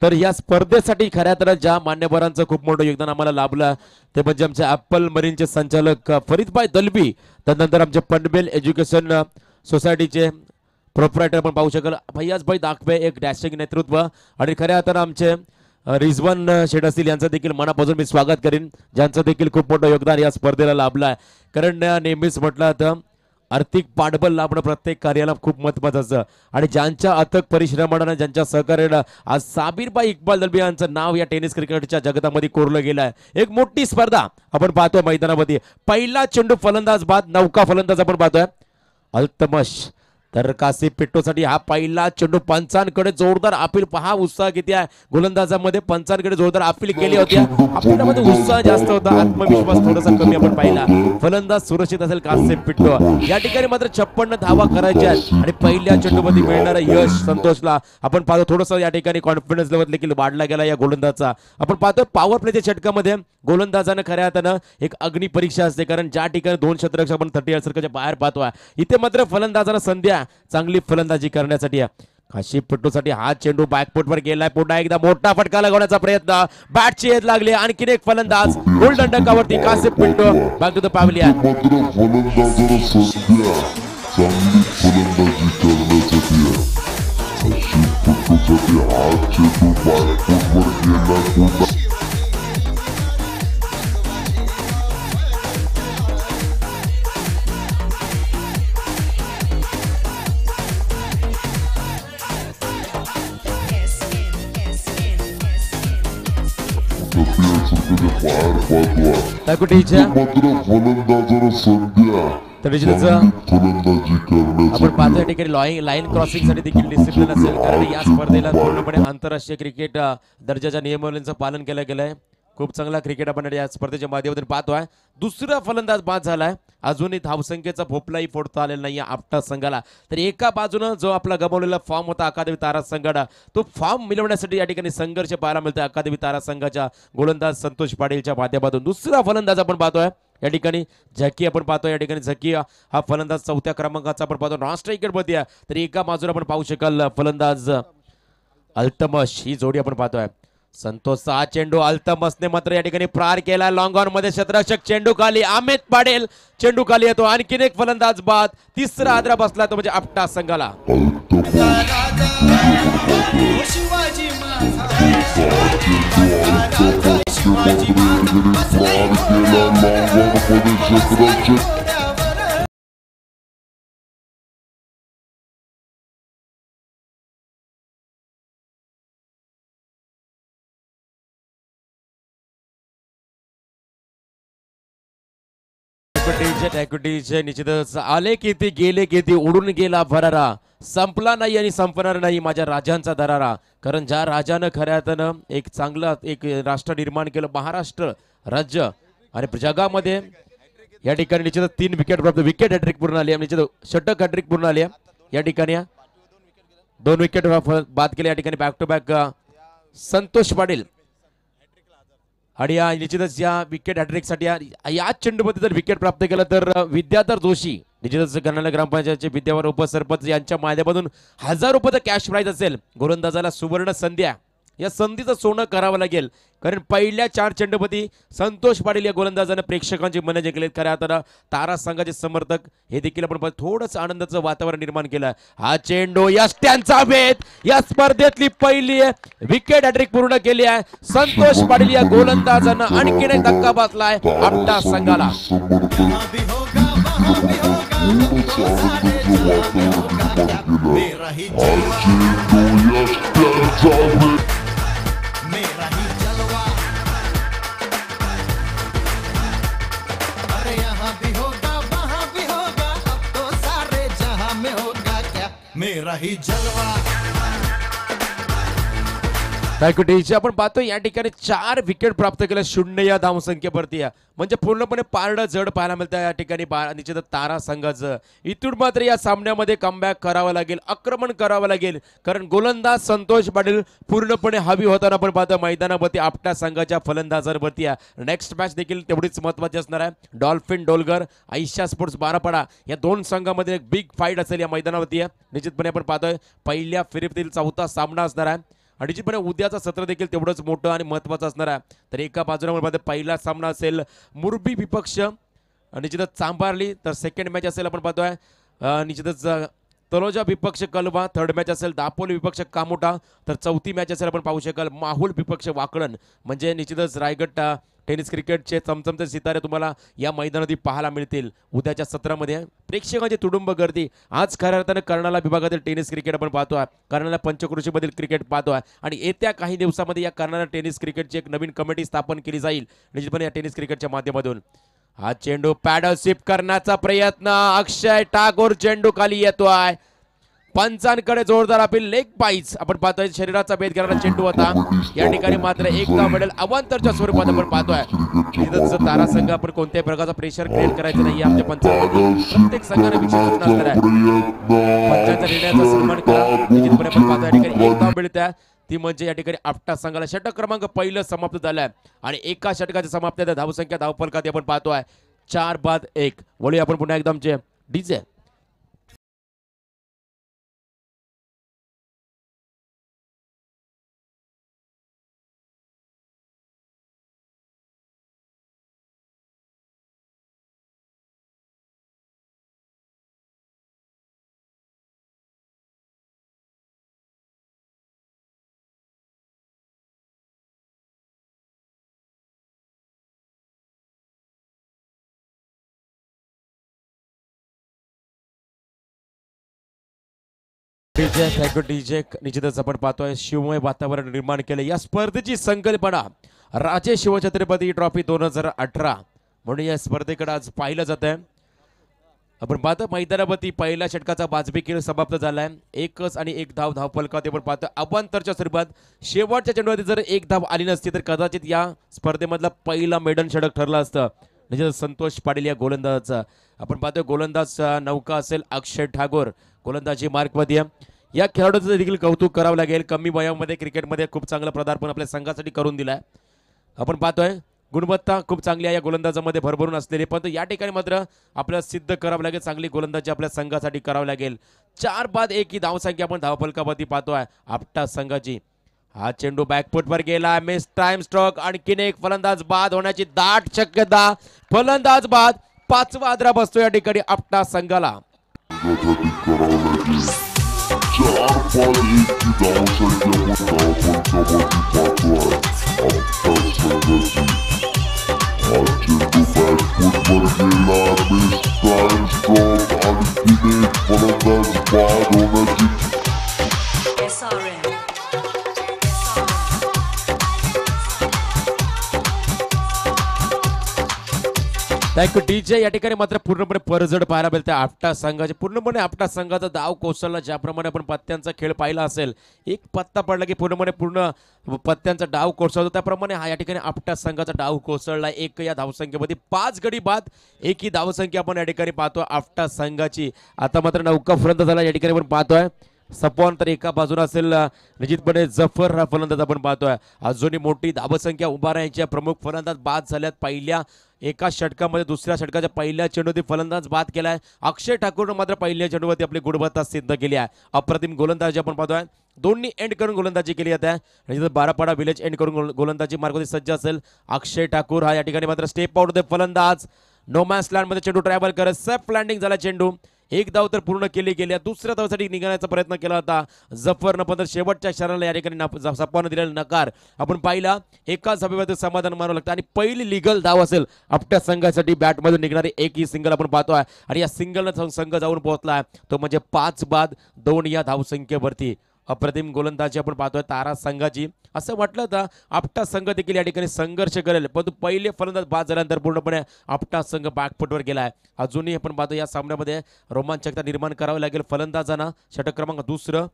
तर या स्पर्धेसाठी खऱ्या तर ज्या मान्यवरांचं खूप मोठं योगदान आम्हाला लाभलं ते म्हणजे आमचे ऍपल मरीनचे संचालक फरीदभाई दलबी, त्यानंतर आमचे पनबेल एज्युकेशन सोसायटीचे प्रोप्रायटर आपण पाहू शकाल फैयाजभाई दाखवे, एक डॅशिंग नेतृत्व, आणि खऱ्या अर्थानं आमचे रिजवान शेठ असतील यांचं देखील मनापासून मी स्वागत करीन, ज्यांचं देखील खूप मोठं योगदान या स्पर्धेला लाभलं आहे. कारण नेहमीच म्हटलं तर आर्थिक पाठबळ लाभणं प्रत्येक कार्याला खूप महत्त्वाचं असतं, आणि ज्यांच्या अथक परिश्रमानं ज्यांच्या सहकार्यानं आज साबिरबाई इक्बाल दलबी यांचं नाव या टेनिस क्रिकेटच्या जगतामध्ये कोरलं गेलं आहे. एक मोठी स्पर्धा आपण पाहतोय मैदानामध्ये. पहिला चेंडू फलंदाज बाद, नौका फलंदाज आपण पाहतोय अल्तमश. तर कासिफ पिट्टोसाठी हा पहिला चेंडू, पंचांकडे जोरदार अपील, पहा उत्साह किती आहे गोलंदाजामध्ये. पंचांकडे जोरदार अपील केली होती, आपल्यामध्ये उत्साह जास्त होता, आत्मविश्वास थोडासा कमी आपण पाहिला. फलंदाज सुरक्षित असेल कासिफ पिट्टो. या ठिकाणी मात्र 56 धावा करायच्या आहेत आणि पहिल्या चेंडूमध्ये मिळणारं यश संतोषला आपण पाहतो थोडंसं या ठिकाणी कॉन्फिडन्स लेवल देखील वाढला गेला या गोलंदाजाचा. आपण पाहतो पॉवर प्लेच्या षटकामध्ये गोलंदाजानं खऱ्या अर्थानं एक अग्नी परीक्षा असते, कारण ज्या ठिकाणी 2 क्षेत्ररक्षक आपण 30 सर्कलच्या बाहेर पाहतोय, इथे मात्र फलंदाजांना संधी चांगली फलंदाजी करण्यासाठी. काशिफ पिट्टूसाठी हा चेंडू बॅकफुटवर गेलाय, पुन्हा एकदा मोठा फटका लागवण्याचा प्रयत्न, बॅटची येत लागली, आणखीन एक फलंदाज गोल्डन डकावरती काशिफ पिट्टू बॅक टू द पॅव्हलियन. पाहतोय ताकुटीच्या मात्र फलंदाजाला संध्या तर निश्चितच फलंदाजी आपण पाहतो करण्यासाठी या ठिकाणी लाईन क्रॉसिंग साठी देखील डिसिप्लिन असेल कारण या स्पर्धेला पूर्णपणे आंतरराष्ट्रीय क्रिकेट दर्जाच्या नियमावलींचं पालन केलं गेलंय. खूप चांगला क्रिकेट आपण या स्पर्धेच्या माध्यमातून पाहतोय. दुसरा फलंदाज बाद झालाय. अजूनही धावसंख्येचा भोपलाही फोडता आलेला नाही आपटा संघाला. तर एका बाजूनं जो आपला गमावलेला फॉर्म होता अकादमी तारा संघाला तो फॉर्म मिळवण्यासाठी या ठिकाणी संघर्ष पाहायला मिळतोय अकादमी तारा संघाच्या गोलंदाज संतोष पाटीलच्या माध्यमातून. दुसरा फलंदाज आपण पाहतोय या ठिकाणी झकी आपण पाहतोय या ठिकाणी झकी हा फलंदाज 4थ्या क्रमांकाचा आपण पाहतो नॉन स्ट्रायकर मध्ये आहे. तर एका बाजूला आपण पाहू शकाल फलंदाज अल्तमश ही जोडी आपण पाहतोय. संतोषचा हा चेंडू अल्तमसने मात्र या ठिकाणी प्रहार केला लॉंग ऑन मध्ये क्षेत्ररक्षक चेंडू खाली अमित पाटील चेंडू खाली येतो. आणखीन एक फलंदाज बाद. तिसरा आदरा बसला तो म्हणजे आपटा संघाला. शिवाजी शिवाजी निश्चितच आले किती गेले किती उडून गेला भरारा संपला नाही आणि संपणार नाही माझ्या राजांचा दरारा. कारण ज्या राजानं खऱ्या अर्थानं एक चांगलं एक राष्ट्र निर्माण केलं महाराष्ट्र राज्य आणि जगामध्ये या ठिकाणी निश्चित 3 विकेट प्राप्त विकेट हॅट्रिक पूर्ण आली निश्चित षटक हॅट्रिक पूर्ण आली या ठिकाणी 2 विकेट बाद केले या ठिकाणी back to back Santosh Patil आणि या निश्चितच या विकेट हॅट्रिक साठी या चेंडूमध्ये जर विकेट प्राप्त केलं तर विद्याधर जोशी निश्चितच गणाला ग्रामपंचायतचे विद्यावर उपसरपंच यांच्या माध्यमातून 1000 रुपयाचं कॅश प्राइज असेल. गोलंदाजाला सुवर्ण संधी या संधीचं सोनं करावं लागेल कारण पहिल्या 4 चेंडूमध्ये संतोष पाटील या गोलंदाजाने प्रेक्षकांची मनं जिंकलेत. खऱ्या अर्थानं तारा संघाचे समर्थक हे देखील आपण थोडंसं आनंदाचं वातावरण निर्माण केलं. हा चेंडू यष्ट्यांचा भेद या स्पर्धेतली पहिली विकेट हॅट्रिक पूर्ण केली आहे. संतोष पाटील या गोलंदाजानं आणखीन एक धक्का बसलाय आपटा संघाला. मेरा ही जलवा अरे यहाँ भी होगा वहाँ भी होगा अब तो सारे जहां में होगा क्या मेरा ही जलवा. ताकुटीचे आपण पाहतो या ठिकाणी 4 विकेट प्राप्त केल्या 0 या धावसंख्येवरती म्हणजे पूर्णपणे पारडं जड पाहायला मिळतं या ठिकाणी निश्चित तारा संघाचं. इथून मात्र या सामन्यामध्ये कमबॅक करावं लागेल आक्रमण करावं लागेल कारण गोलंदाज संतोष पाटील पूर्णपणे हवी होताना आपण पाहतो मैदानावरती आपट्या संघाच्या फलंदाजांवरती. नेक्स्ट मॅच देखील तेवढीच महत्त्वाची असणार आहे. डॉल्फिन डोलगर आयशा स्पोर्ट्स बारापाडा या 2 संघांमध्ये एक बिग फाईट असेल या मैदानावरती. निश्चितपणे आपण पाहतोय पहिल्या फेरीतील 4था सामना असणार आहे आणि निश्चितपणे उद्याचा सत्र देखील तेवढंच मोठं आणि महत्त्वाचं असणार आहे. तर एका बाजूला पहिला सामना असेल मुरबी विपक्ष निश्चितच चांभारली तर सेकंड मॅच असेल आपण पाहतोय निश्चितच तलोजा विपक्ष कलवा. थर्ड मॅच असेल दापोली विपक्ष कामोटा तर 4थी मॅच असेल आपण पाहू शकाल माहुल विपक्ष वाकळण. म्हणजे निश्चितच रायगड टेनिस क्रिकेटचे चमचमते सितारे तुम्हाला या मैदानात पाहायला मिळतील उद्याच्या सत्रामध्ये. प्रेक्षकांची तुडुंब गर्दी आज खऱ्या अर्थानं कर्नाला विभागातील टेनिस क्रिकेट आपण पाहतोय. कर्नाला पंचक्रोशीमधील क्रिकेट पाहतोय आणि येत्या काही दिवसामध्ये या कर्नाला टेनिस क्रिकेटची एक नवीन कमिटी स्थापन केली जाईल निश्चितपणे या टेनिस क्रिकेटच्या माध्यमातून. हा चेंडू पॅडल स्वीप करण्याचा प्रयत्न अक्षय ठाकूर चेंडू खाली येतोय. पंचांकडे जोरदार अपील लेग पाईज आपण पाहतोय शरीराचा भेद करणारा चेंडू होता या ठिकाणी मात्र एक धाव मिळेल अवांतरच्या स्वरूपात आपण पाहतोय. तारा संघ आपण कोणत्याही प्रकारचा प्रेशर क्रिएट करायचं नाही आमच्या पंचांमध्ये प्रत्येक संघाने विशेष असणार आहे. पंचांच्या निर्णयाचा सन्मान करा निश्चितपणे आपण पाहतोय या ठिकाणी एक धाव मिळते ती म्हणजे या ठिकाणी आपटा संघाला षटक क्रमांक पहिलं समाप्त झालंय आणि एका षटकाच्या समाप्तीत धावसंख्या धावफलकात आपण पाहतोय 4 बाद 1. वळूया आपण पुन्हा एकदा आमचे डीजे निश्चितच आपण पाहतोय शिवमय वातावरण निर्माण केले. या स्पर्धेची संकल्पना राजे शिवछत्रपती ट्रॉफी 2018 म्हणून या स्पर्धेकडे आज पाहिलं जात आहे. आपण पाहतो मैदानावरती पहिल्या षटकाचा बाजबी खेळ समाप्त झालाय. एकच आणि एक धाव धावफलकावरती आपण पाहतो अवांतरच्या स्वरूपात. शेवटच्या चेंडूवरती जर एक धाव आली नसती तर कदाचित या स्पर्धेमधला पहिला मेडन षटक ठरलं असतं. म्हणजे संतोष पाटील या गोलंदाजाचा. आपण पाहतोय गोलंदाज नौका असेल अक्षय ठाकूर गोलंदाजी मार्कमध्ये. या खेळाडूचं देखील कौतुक करावं लागेल. कमी वयामध्ये क्रिकेटमध्ये खूप चांगलं पदार्पण आपल्या संघासाठी करून दिलाय. आपण पाहतोय गुणवत्ता खूप चांगली आहे या गोलंदाजामध्ये भरभरून असलेली. परंतु या ठिकाणी मात्र आपल्याला सिद्ध करावं लागेल. चांगली गोलंदाजी आपल्या संघासाठी करावं लागेल. 4 बाद 1 ही धावसंख्या आपण धावफलकावरती पाहतोय आपटा संघाची. हा चेंडू बॅकफुटवर गेला. Miss time stroke. आणखीन एक फलंदाज बाद होण्याची दाट शक्यता. फलंदाज बाद. 5वा आदरा बसतो या ठिकाणी आपटा संघाला. Thank you DJ. या ठिकाणी मात्र पूर्णपणे परजड पाहायला मिळते आपटा संघाचे. पूर्णपणे आपटा संघाचा धाव कौशल्य ज्याप्रमाणे आपण पत्त्यांचा खेळ पाहिला असेल. एक पत्ता पडला की पूर्ण पत्त्यांचा डाव कोसळतो. त्याप्रमाणे हा या ठिकाणी आपटा संघाचा डाव कोसळला. एक या धावसंख्येमध्ये 5 गडी बाद 1 ही धावसंख्या आपण या ठिकाणी पाहतो आपटा संघाची. आता मात्र नौका फलंदाजाला या ठिकाणी आपण पाहतोय सपॉन. तर एका बाजूला असेल निश्चितपणे जफर हा फलंदाज आपण पाहतोय. अजूनही मोठी धावसंख्या उभा राहायच्या. प्रमुख फलंदाज बाद झाल्यात. पहिल्या एका षटकामध्ये दुसऱ्या षटकाच्या पहिल्या चेंडूवरती फलंदाज बाद केलाय. अक्षय ठाकूरनं मात्र पहिल्या चेंडूवरती आपली गुणवत्ता सिद्ध केली आहे. अप्रतिम गोलंदाजी आपण पाहतोय. दोन्ही एंड करून गोलंदाजी केली जाते. आणि बारापाडा विलेज एंड करून गोलंदाजी मार्गावरती सज्ज असेल अक्षय ठाकूर. हा या ठिकाणी मात्र स्टेप आउट होते फलंदाज. नोमॅन्स लँड मध्ये चेंडू ट्रॅव्हल करत सेफ लँडिंग झाला चेंडू. एक धाव तर पूर्ण केली गेली. दुसऱ्या धावसाठी निघण्याचा प्रयत्न केला होता जफरनं. पण शेवटच्या क्षणाला या ठिकाणी सप्पानं दिलेला नकार आपण पाहिला. एकाच धावेवरती समाधान मानावं लागतं. आणि पहिली लिगल धाव असेल आपल्या संघासाठी बॅटमधून निघणारी एक ही सिंगल आपण पाहतोय. आणि या सिंगलनं संघ जाऊन पोहोचला तो म्हणजे 5 बाद 2 या धावसंख्येवरती. अप्रतिम गोलंदाजी आपण पाहतोय तारा संघाची. असं म्हटलं होतं आपटा संघ देखील या ठिकाणी संघर्ष करेल. परंतु पहिले फलंदाज बाद झाल्यानंतर पूर्णपणे आपटा संघ बॅकफुटवर गेलाय. अजूनही आपण पाहतो या सामन्यामध्ये रोमांचकता निर्माण करावी लागेल फलंदाजांना. षटक क्रमांक 2.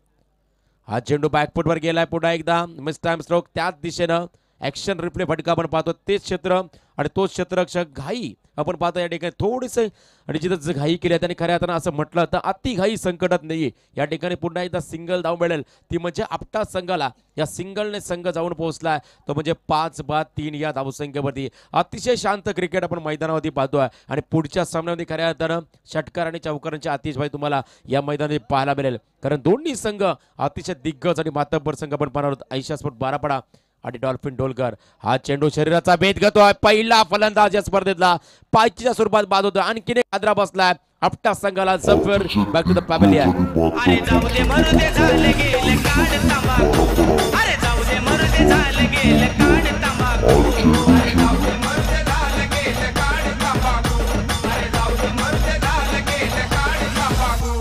हा चेंडू बॅकफुटवर गेलाय. पुन्हा एकदा मिस टाइम स्ट्रोक. त्याच दिशेनं ऍक्शन रिप्ले फटका आपण पाहतो. तेच क्षेत्र आणि तोच क्षेत्ररक्षक घाई आपण पाहतो या ठिकाणी थोडीसे. आणि जिथं घाई केली त्याने खऱ्या अर्थानं असं म्हटलं तर अति घाई संकटात नाही. या ठिकाणी पुन्हा एकदा सिंगल धाव मिळेल ती म्हणजे आपटा संघाला. या सिंगलने संघ जाऊन पोहोचलाय तो म्हणजे 5 बाद 3 या धावसंख्येवरती. अतिशय शांत क्रिकेट आपण मैदानावरती पाहतोय. आणि पुढच्या सामन्यामध्ये खऱ्या अर्थानं षटकार आणि चौकारांची आतिषबाजी तुम्हाला या मैदानात पाहायला मिळेल. कारण दोन्ही संघ अतिशय दिग्गज आणि मातब्बर संघ आपण पाहणार आहोत. ऐशा स्पोर्ट बारापाडा आणि डॉल्फिन डोलकर. हा चेंडू शरीराचा भेद घेतोय. पहिला फलंदाज या स्पर्धेतला पायचीच्या स्वरूपात बाद होतो. आणखीन एक आदरा बसलाय आपटा संघाला. Zafar back to the pavilion. अरे जाऊ दे मरू दे झाले गेले काढ तंबाखू. अरे जाऊ दे मरू दे झाले गेले काढ तंबाखू. अरे जाऊ दे मरू दे झाले गेले काढ तंबाखू. अरे जाऊ दे मरू दे झाले गेले काढ तंबाखू.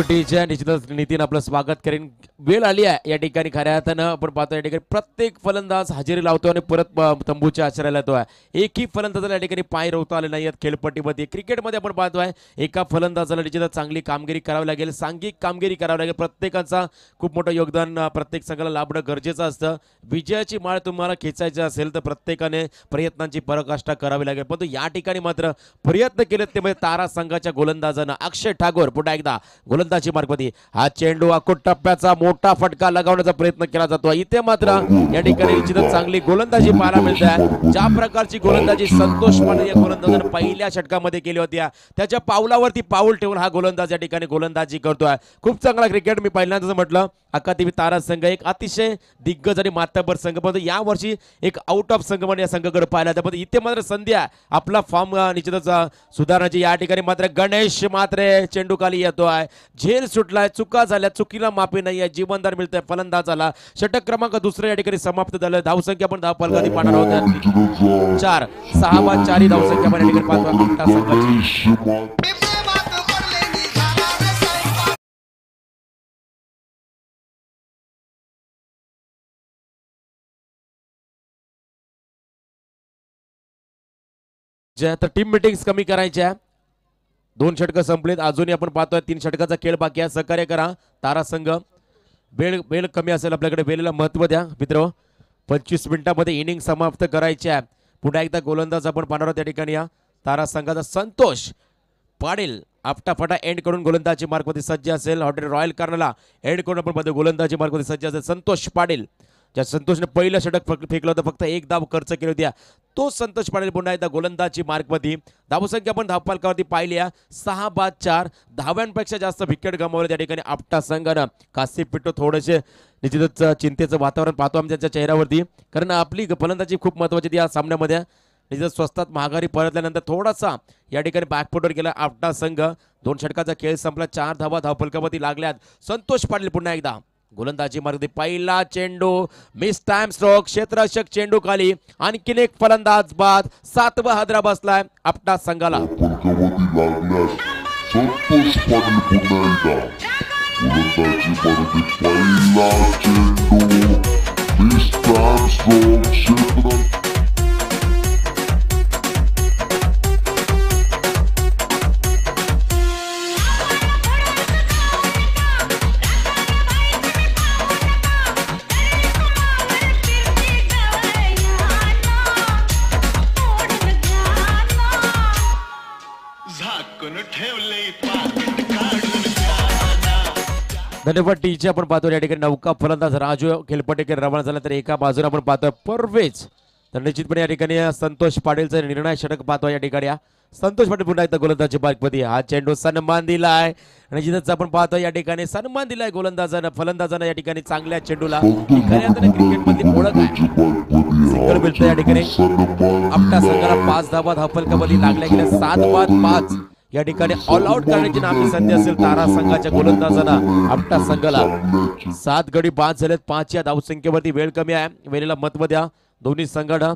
टीच्या निश्चितच नितीन आपलं स्वागत करेन. वेळ आली आहे या ठिकाणी खऱ्या अर्थानं आपण पाहतो या ठिकाणी प्रत्येक फलंदाज हजेरी लावतो आणि परत तंबूच्या आश्रयाला येतोय. एकही फलंदाजाला या ठिकाणी पाय रोवता आले नाही आहेत खेळपट्टीमध्ये. क्रिकेटमध्ये आपण पाहतोय एका फलंदाजाला निश्चितच चांगली कामगिरी करावी लागेल. सांघिक कामगिरी करावी लागेल. प्रत्येकाचा खूप मोठं योगदान प्रत्येक संघाला लाभणं गरजेचं असतं. विजयाची माळ तुम्हाला खेचायची असेल तर प्रत्येकाने प्रयत्नांची पराकाष्ठा करावी लागेल. परंतु या ठिकाणी मात्र प्रयत्न केलेत ते म्हणजे तारा संघाच्या गोलंदाजानं अक्षय ठाकूर. पुन्हा एकदा गोलंदाजी मार्गवती हा चेंडू अकोट टप्प्याचा मोठा फटका लगावण्याचा प्रयत्न केला जातो. इथे मात्र या ठिकाणी निश्चितच चांगली गोलंदाजी पाहायला मिळते. ज्या प्रकारची गोलंदाजी संतोष पाटील या गोलंदाजाने पहिल्या षटकामध्ये केली होती त्याच्या पावलावरती पाऊल ठेवून हा गोलंदाज या ठिकाणी गोलंदाजी करतोय. खूप चांगला क्रिकेट. मी पहिल्यांदाच म्हटलं अकादेमी तारा संघ एक अतिशय दिग्गज आणि मातब्बर संघ. पण यावर्षी एक आउट ऑफ संघ म्हणून या संघाकडे पाहिला जातो. पण इथे मात्र संधी आहे आपला फॉर्म निश्चितच सुधारण्याची. या ठिकाणी मात्र गणेश मात्रे चेंडू खाली येतोय. झेल सुटलाय. चुका झाल्या. चुकीला माफी नाही आहे. जीवनदार मिळतंय फलंदाजाला. षटक क्रमांक 2 या ठिकाणी समाप्त झालं. धावसंख्या पण धावफलकावरती पाहणार आहोत 4. 6 बाद 4 ही धावसंख्या आपण या ठिकाणी पाहतो आपटा संघाची. तर टीम मिटिंग्स कमी करायच्या. 2 षटकं संपलीत, अजूनही आपण पाहतोय 3 षटकाचा खेळ बाकी आहे. सहकार्य करा तारा संघ. वेळ वेळ कमी असेल आपल्याकडे, वेळेला महत्व द्या मित्र. 25 मिनिटांमध्ये इनिंग समाप्त करायची आहे. पुन्हा एकदा गोलंदाज आपण पाहणार आहोत त्या ठिकाणी. या तारा संघाचा संतोष पाटील आपटाफटा एंड करून गोलंदाजी मार्कमध्ये सज्ज असेल. हॉटेल रॉयल कर्नलला एंड करून आपण गोलंदाजी मार्कमध्ये सज्ज असेल संतोष पाटील. ज्या संतोषने पहिलं षटक फेकलं होतं, फक्त एक धाव खर्च केली होती, तो संतोष पाटील पुन्हा एकदा गोलंदाजी मार्कमध्ये. धावसंख्या आपण धावफलकावरती पाहिली आहे 6 बाद 4. धाव्यांपेक्षा जास्त विकेट गमावले त्या ठिकाणी आपटा संघानं. कासिफ पिट्टो थोडेसे निश्चितच चिंतेचं वातावरण पाहतो आम्ही त्यांच्या चेहऱ्यावरती, कारण आपली फलंदाजी खूप महत्वाची या सामन्यामध्ये. निश्चितच स्वस्तात महागारी परतल्यानंतर थोडासा या ठिकाणी बॅकफुटवर गेला आपटा संघ. 2 षटकाचा खेळ संपला, 4 धावा धावफलकावरती लागल्यात. संतोष पाटील पुन्हा एकदा गोलंदाजी मार्गमध्ये. पहिला चेंडू मिस टाइम स्ट्रोक, क्षेत्ररक्षक चेंडू खाली. आणखीन एक फलंदाज बाद. 7वा हादरा बसलाय आपटा संघाला. संतोष पाटील पुन्हा एकदा गोलंदाजी मार्गे. पहिला चेंडू मिस टाइम स्ट्रोक, क्षेत्र धन्यवाद टीचे. आपण पाहतो या ठिकाणी नौका फलंदाज राजू खेलपटेकर रवाना झाला, तर एका बाजूने आपण पाहतोय परवेज. तर निश्चितपणे या ठिकाणी संतोष पाटीलचा निर्णय षटक पाहतोय या ठिकाणी. संतोश पाटील पुन्हा एकदा गोलंदाजी मार्कमध्ये. हा चेंडू सन्मान दिलाय आणि जिथंच आपण पाहतोय या ठिकाणी सन्मान दिलाय गोलंदाजानं फलंदाजानं या ठिकाणी चांगल्या चेंडूला. क्रिकेटमधली ओळख आहे. सिंगल मिळतं या ठिकाणी. आपल्या संघाला 5 धावा धावफलकामध्ये लागल्या गेल्या. 7 बाद 5 या ठिकाणी ऑल आउट करण्याची नामी संधी असेल तारा संघाच्या गोलंदाजांना. आपटा संघाला 7 गडी बाद झालेत. 5 या धावसंख्येवरती वेळ कमी आहे, वेळेला महत्व द्या दोन्ही संघानं.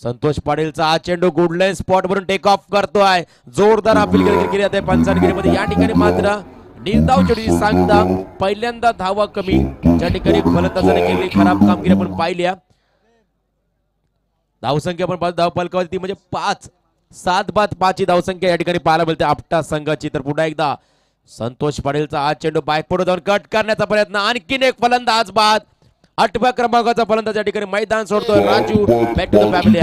संतोष पाटीलचा हा चेंडू गुडलाईन स्पॉट वरून टेक ऑफ करतोय. जोरदार अपील केली जाते पंचायतगिरीमध्ये. या ठिकाणी मात्र निर्धाव चेंडूची सांगता. पहिल्यांदा धावा कमी ज्या ठिकाणी फलंदाजाने केलेली खराब कामगिरी आपण पाहिली. धावसंख्या आपण धावफलकावरती म्हणजे 5. 7 बाद 5 धावसंख्या या ठिकाणी पाहायला मिळते आपटा संघाची. तर पुन्हा एकदा संतोष पाटीलचा हा चेंडू बॅकफुट जाऊन कट करण्याचा प्रयत्न. आणखीन एक फलंदाज बाद. 8व्या क्रमांकाचा फलंदाज या ठिकाणी मैदान सोडतोय. Raju back to the family.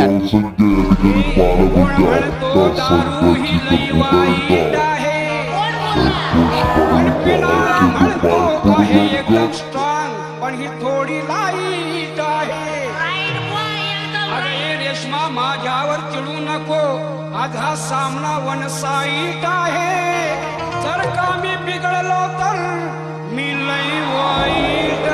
पण ही थोडी लाईट आहे. अरे रेश्मा माझ्यावर चिडू नको, आज हा सामना वन साईट आहे. जर का मी बिघडलो तर मी लई वाईट.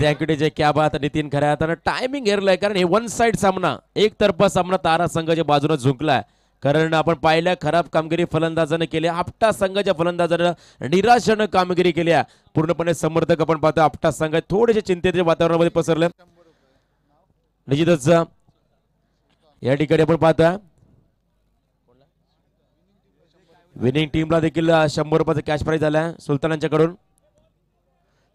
Thank you DJ. क्या बात. नितीन खऱ्या अर्थानं टायमिंग हेरलाय, कारण हे वन साइड सामना, एकतर्फा सामना तारा संघाच्या बाजूने झुंकलाय. कारण आपण पाहिल्या खराब कामगिरी फलंदाजाने केली. आपटा संघाच्या फलंदाजानं निराशानं कामगिरी केली. पूर्णपणे समर्थक आपण पाहतो आपटा संघ थोडेसे चिंतेच्या वातावरणामध्ये पसरले. निश्चितच या ठिकाणी आपण पाहतोय विनिंग टीमला देखील 100 रुपयाचा कॅश प्राइज झाला सुलतानांच्याकडून.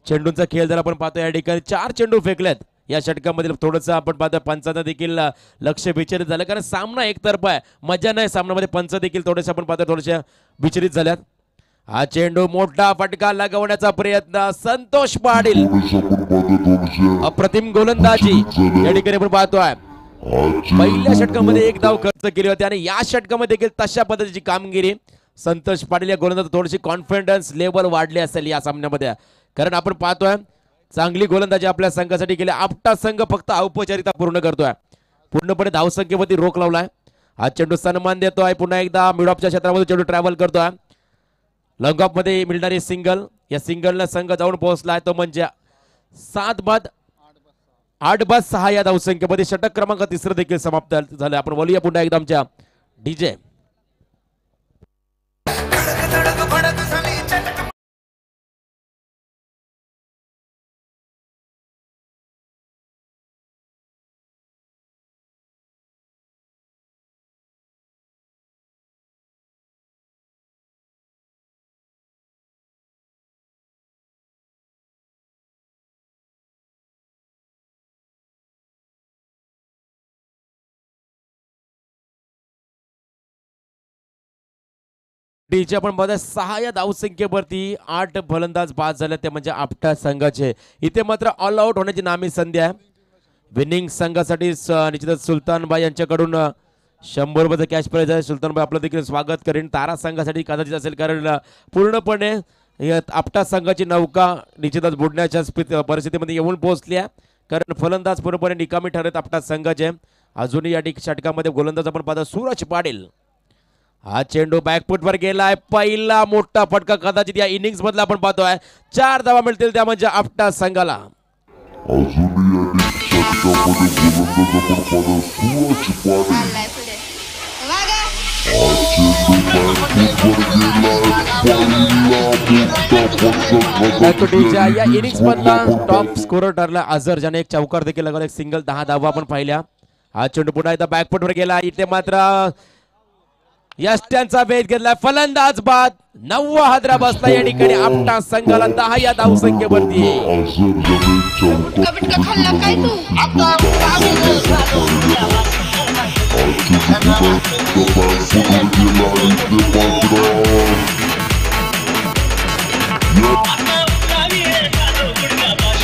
चेंडूंचा खेळ जर आपण पाहतो या ठिकाणी 4 चेंडू फेकलेत या षटकामध्ये. थोडंसं आपण पाहतोय पंचांना देखील लक्ष विचलित झालं, कारण सामना एकतर्फा आहे, मजा नाही सामन्यामध्ये. पंच देखील थोडेसे आपण पाहतोय थोडेसे विचलित झाल्यात. हा चेंडू मोठा फटका लगवण्याचा प्रयत्न. संतोष पाटील अप्रतिम गोलंदाजी या ठिकाणी आपण पाहतोय. पहिल्या षटकामध्ये 1 धाव खर्च केली होती आणि या षटकामध्ये देखील तशा पद्धतीची कामगिरी. संतोष पाटील या गोलंदाज थोडीशी कॉन्फिडन्स लेवल वाढली असेल या सामन्यामध्ये, कारण आपण पाहतोय चांगली गोलंदाजी आपल्या संघासाठी केली. आपटा संघ फक्त औपचारिकता पूर्ण करतोय, पूर्णपणे धावसंख्येवरती रोख लावलाय. हा चेंडू सन्मान देतोय. पुन्हा एकदा मिड ऑफच्या क्षेत्रामध्ये चेंडू ट्रॅव्हल करतोय. लॉंग ऑफ मध्ये मिळणारी सिंगल, या सिंगलला संघ जाऊन पोहोचलाय तो म्हणजे 7 बाद 8 बाद 6 या धावसंख्येमध्ये. षटक क्रमांक 3 देखील समाप्त झालं. आपण बोलूया पुन्हा एकदा आमच्या डीजे टीच्या पण बघा 6 या धावसंख्येवरती 8 फलंदाज बाद झाले ते म्हणजे आपटा संघाचे. इथे मात्र ऑल आउट होण्याची नामी संधी आहे. विनिंग संघासाठी निश्चितच सुलतानबाई यांच्याकडून 100 रुपयाचं कॅश प्राइज आहे. सुलतानबाई आपलं देखील स्वागत करेन. तारा संघासाठी कदाचित असेल कारण पूर्णपणे आपटा संघाची नौका निश्चितच बुडण्याच्या परिस्थितीमध्ये येऊन पोहोचली आहे. कारण फलंदाज पूर्णपणे निकामी ठरत आपटा संघाचे. अजूनही या षटकामध्ये गोलंदाज आपण पाहतो सूरज पाटील. हा चेंडू बॅकफुटवर गेलाय. पहिला मोठा फटका कदाचित या इनिंग्स मधला आपण पाहतोय. 4 धावा मिळतील त्या म्हणजे आपटा संघाला. या इनिंग्स मधला टॉप स्कोरर ठरला अझर, ज्याने एक चौकार देखील लागला. एक सिंगल 10 धावा आपण पाहिल्या. हा चेंडू पुन्हा एकदा बॅकफुटवर गेला. इथे मात्र यष्ट्यांचा वेध घेतला. फलंदाज बाद. 9वा हादरा बसला या ठिकाणी आपटा संघाला 10 या धावसंख्येवरती.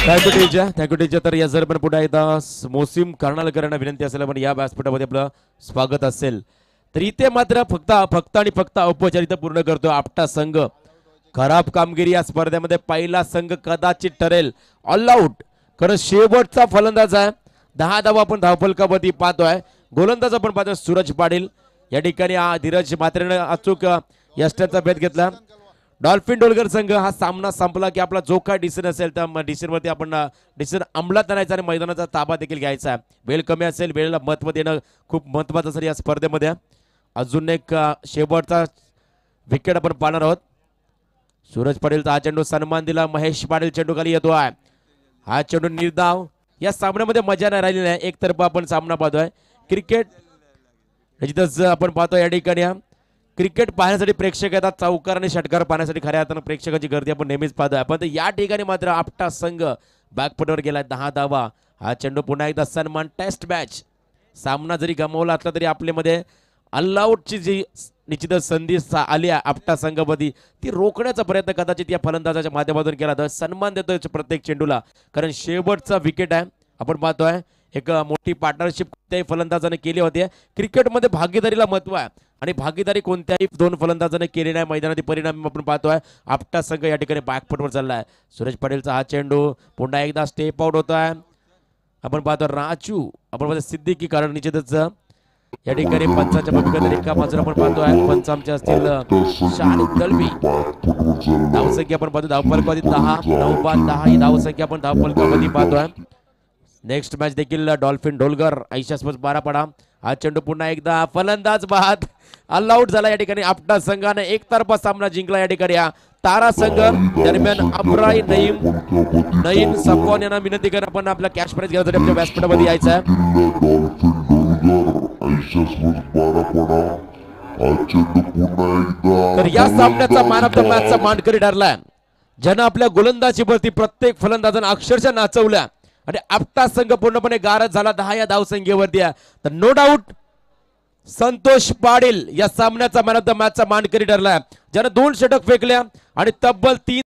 Thank you teacher. तर या जर पण पुन्हा एकदा मोसिम कर्नालकर यांना विनंती असेल पण या व्यासपीठामध्ये आपलं स्वागत असेल. तर इथे मात्र फक्त आणि फक्त औपचारिकता पूर्ण करतो आपटा संघ. खराब कामगिरी या स्पर्धेमध्ये पहिला संघ कदाचित ठरेल ऑल आउट. खरं शेवटचा फलंदाज आहे. 10 धावा आपण धावफलकावरती पाहतोय. गोलंदाज आपण पाहतोय सूरज पाटील. या ठिकाणी धीरज म्हात्रेने अचूक यष्ट्यांचा भेद घेतला. डॉल्फिन डोलगर संघ हा सामना संपला की आपला जो काय डिसिजन असेल त्या डिसिजनवरती आपण डिसिजन अंमलात आणायचा आणि मैदानाचा ताबा देखील घ्यायचा. वेळ कमी असेल, वेळेला महत्त्व देणं खूप महत्त्वाचं असेल या स्पर्धेमध्ये. अजून एक शेवटचा विकेट आपण पाहणार आहोत. सूरज पाटीलचा हा चेंडू सन्मान दिला. महेश पाटील चेंडू खाली येतो आहे. हा चेंडू निर्धाव. या सामन्यामध्ये मजा नाही राहिलेली आहे. एकतर्फा आपण सामना पाहतोय. क्रिकेट निश्चितच आपण पाहतोय या ठिकाणी क्रिकेट पाहण्यासाठी प्रेक्षक येतात. चौकार आणि षटकार पाहण्यासाठी खऱ्या अर्थानं प्रेक्षकांची गर्दी आपण नेहमीच पाहतोय. पण या ठिकाणी मात्र आपटा संघ बॅकफुटवर गेला. 10 धावा. हा चेंडू पुन्हा एकदा सन्मान. टेस्ट मॅच सामना जरी गमावला असला तरी आपल्यामध्ये ऑलआउटची जी निश्चितच संधी आली आहे आपटा संघामध्ये ती रोखण्याचा प्रयत्न कदाचित या फलंदाजाच्या माध्यमातून केला तर सन्मान देतोय प्रत्येक चेंडूला. कारण शेवटचा विकेट आहे. आपण पाहतोय एक मोठी पार्टनरशिप कोणत्याही फलंदाजाने केली होती. क्रिकेटमध्ये भागीदारीला महत्व आहे आणि भागीदारी कोणत्याही 2 फलंदाजाने केली नाही. मैदानातील परिणाम आपण पाहतोय. आपटा संघ या ठिकाणी बॅकफुटवर चाललाय. सूरज पाटीलचा हा चेंडू पुन्हा एकदा स्टेप आउट होतोय. आपण पाहतो राजू आपण पाहतो सिद्दीकी कारण निश्चितच या ठिकाणी पंचांच्या भूमिकेत एका बाजूला आपण पाहतोय पंच आमचे असतील शाहिद दलवी. धावसंख्या आपण पाहतो धावफलकावरती 10 9 बाद 10 ही धावसंख्या आपण धावफलकावरती पाहतोय. नेक्स्ट मॅच देखील डॉल्फिन डोलगर 12 पडा. हा चेंडू पुन्हा एकदा फलंदाज बाद. ऑल आउट झाला. या ठिकाणी आपटा संघाने एकतर्फा सामना जिंकला. या ठिकाणी तारा संघ दरम्यान अब्राई नईम सफवान यांना विनंती करा आपण आपला कॅश प्राइज घेण्यासाठी आपल्या व्यासपीठामध्ये यायचं आहे. तर या सामन्याचा मॅन ऑफ द मॅचचा मानकरी ठरलाय ज्यानं आपल्या गोलंदाजीवरती प्रत्येक फलंदाजांना अक्षरशः नाचवल्या आणि आपटा संघ पूर्णपणे गारद झाला 10 या धावसंख्येवरती. तर नो डाऊट संतोष पाटील या सामन्याचा मॅन ऑफ द मॅचचा मानकरी ठरलाय ज्यानं 2 षटक फेकल्या आणि तब्बल 3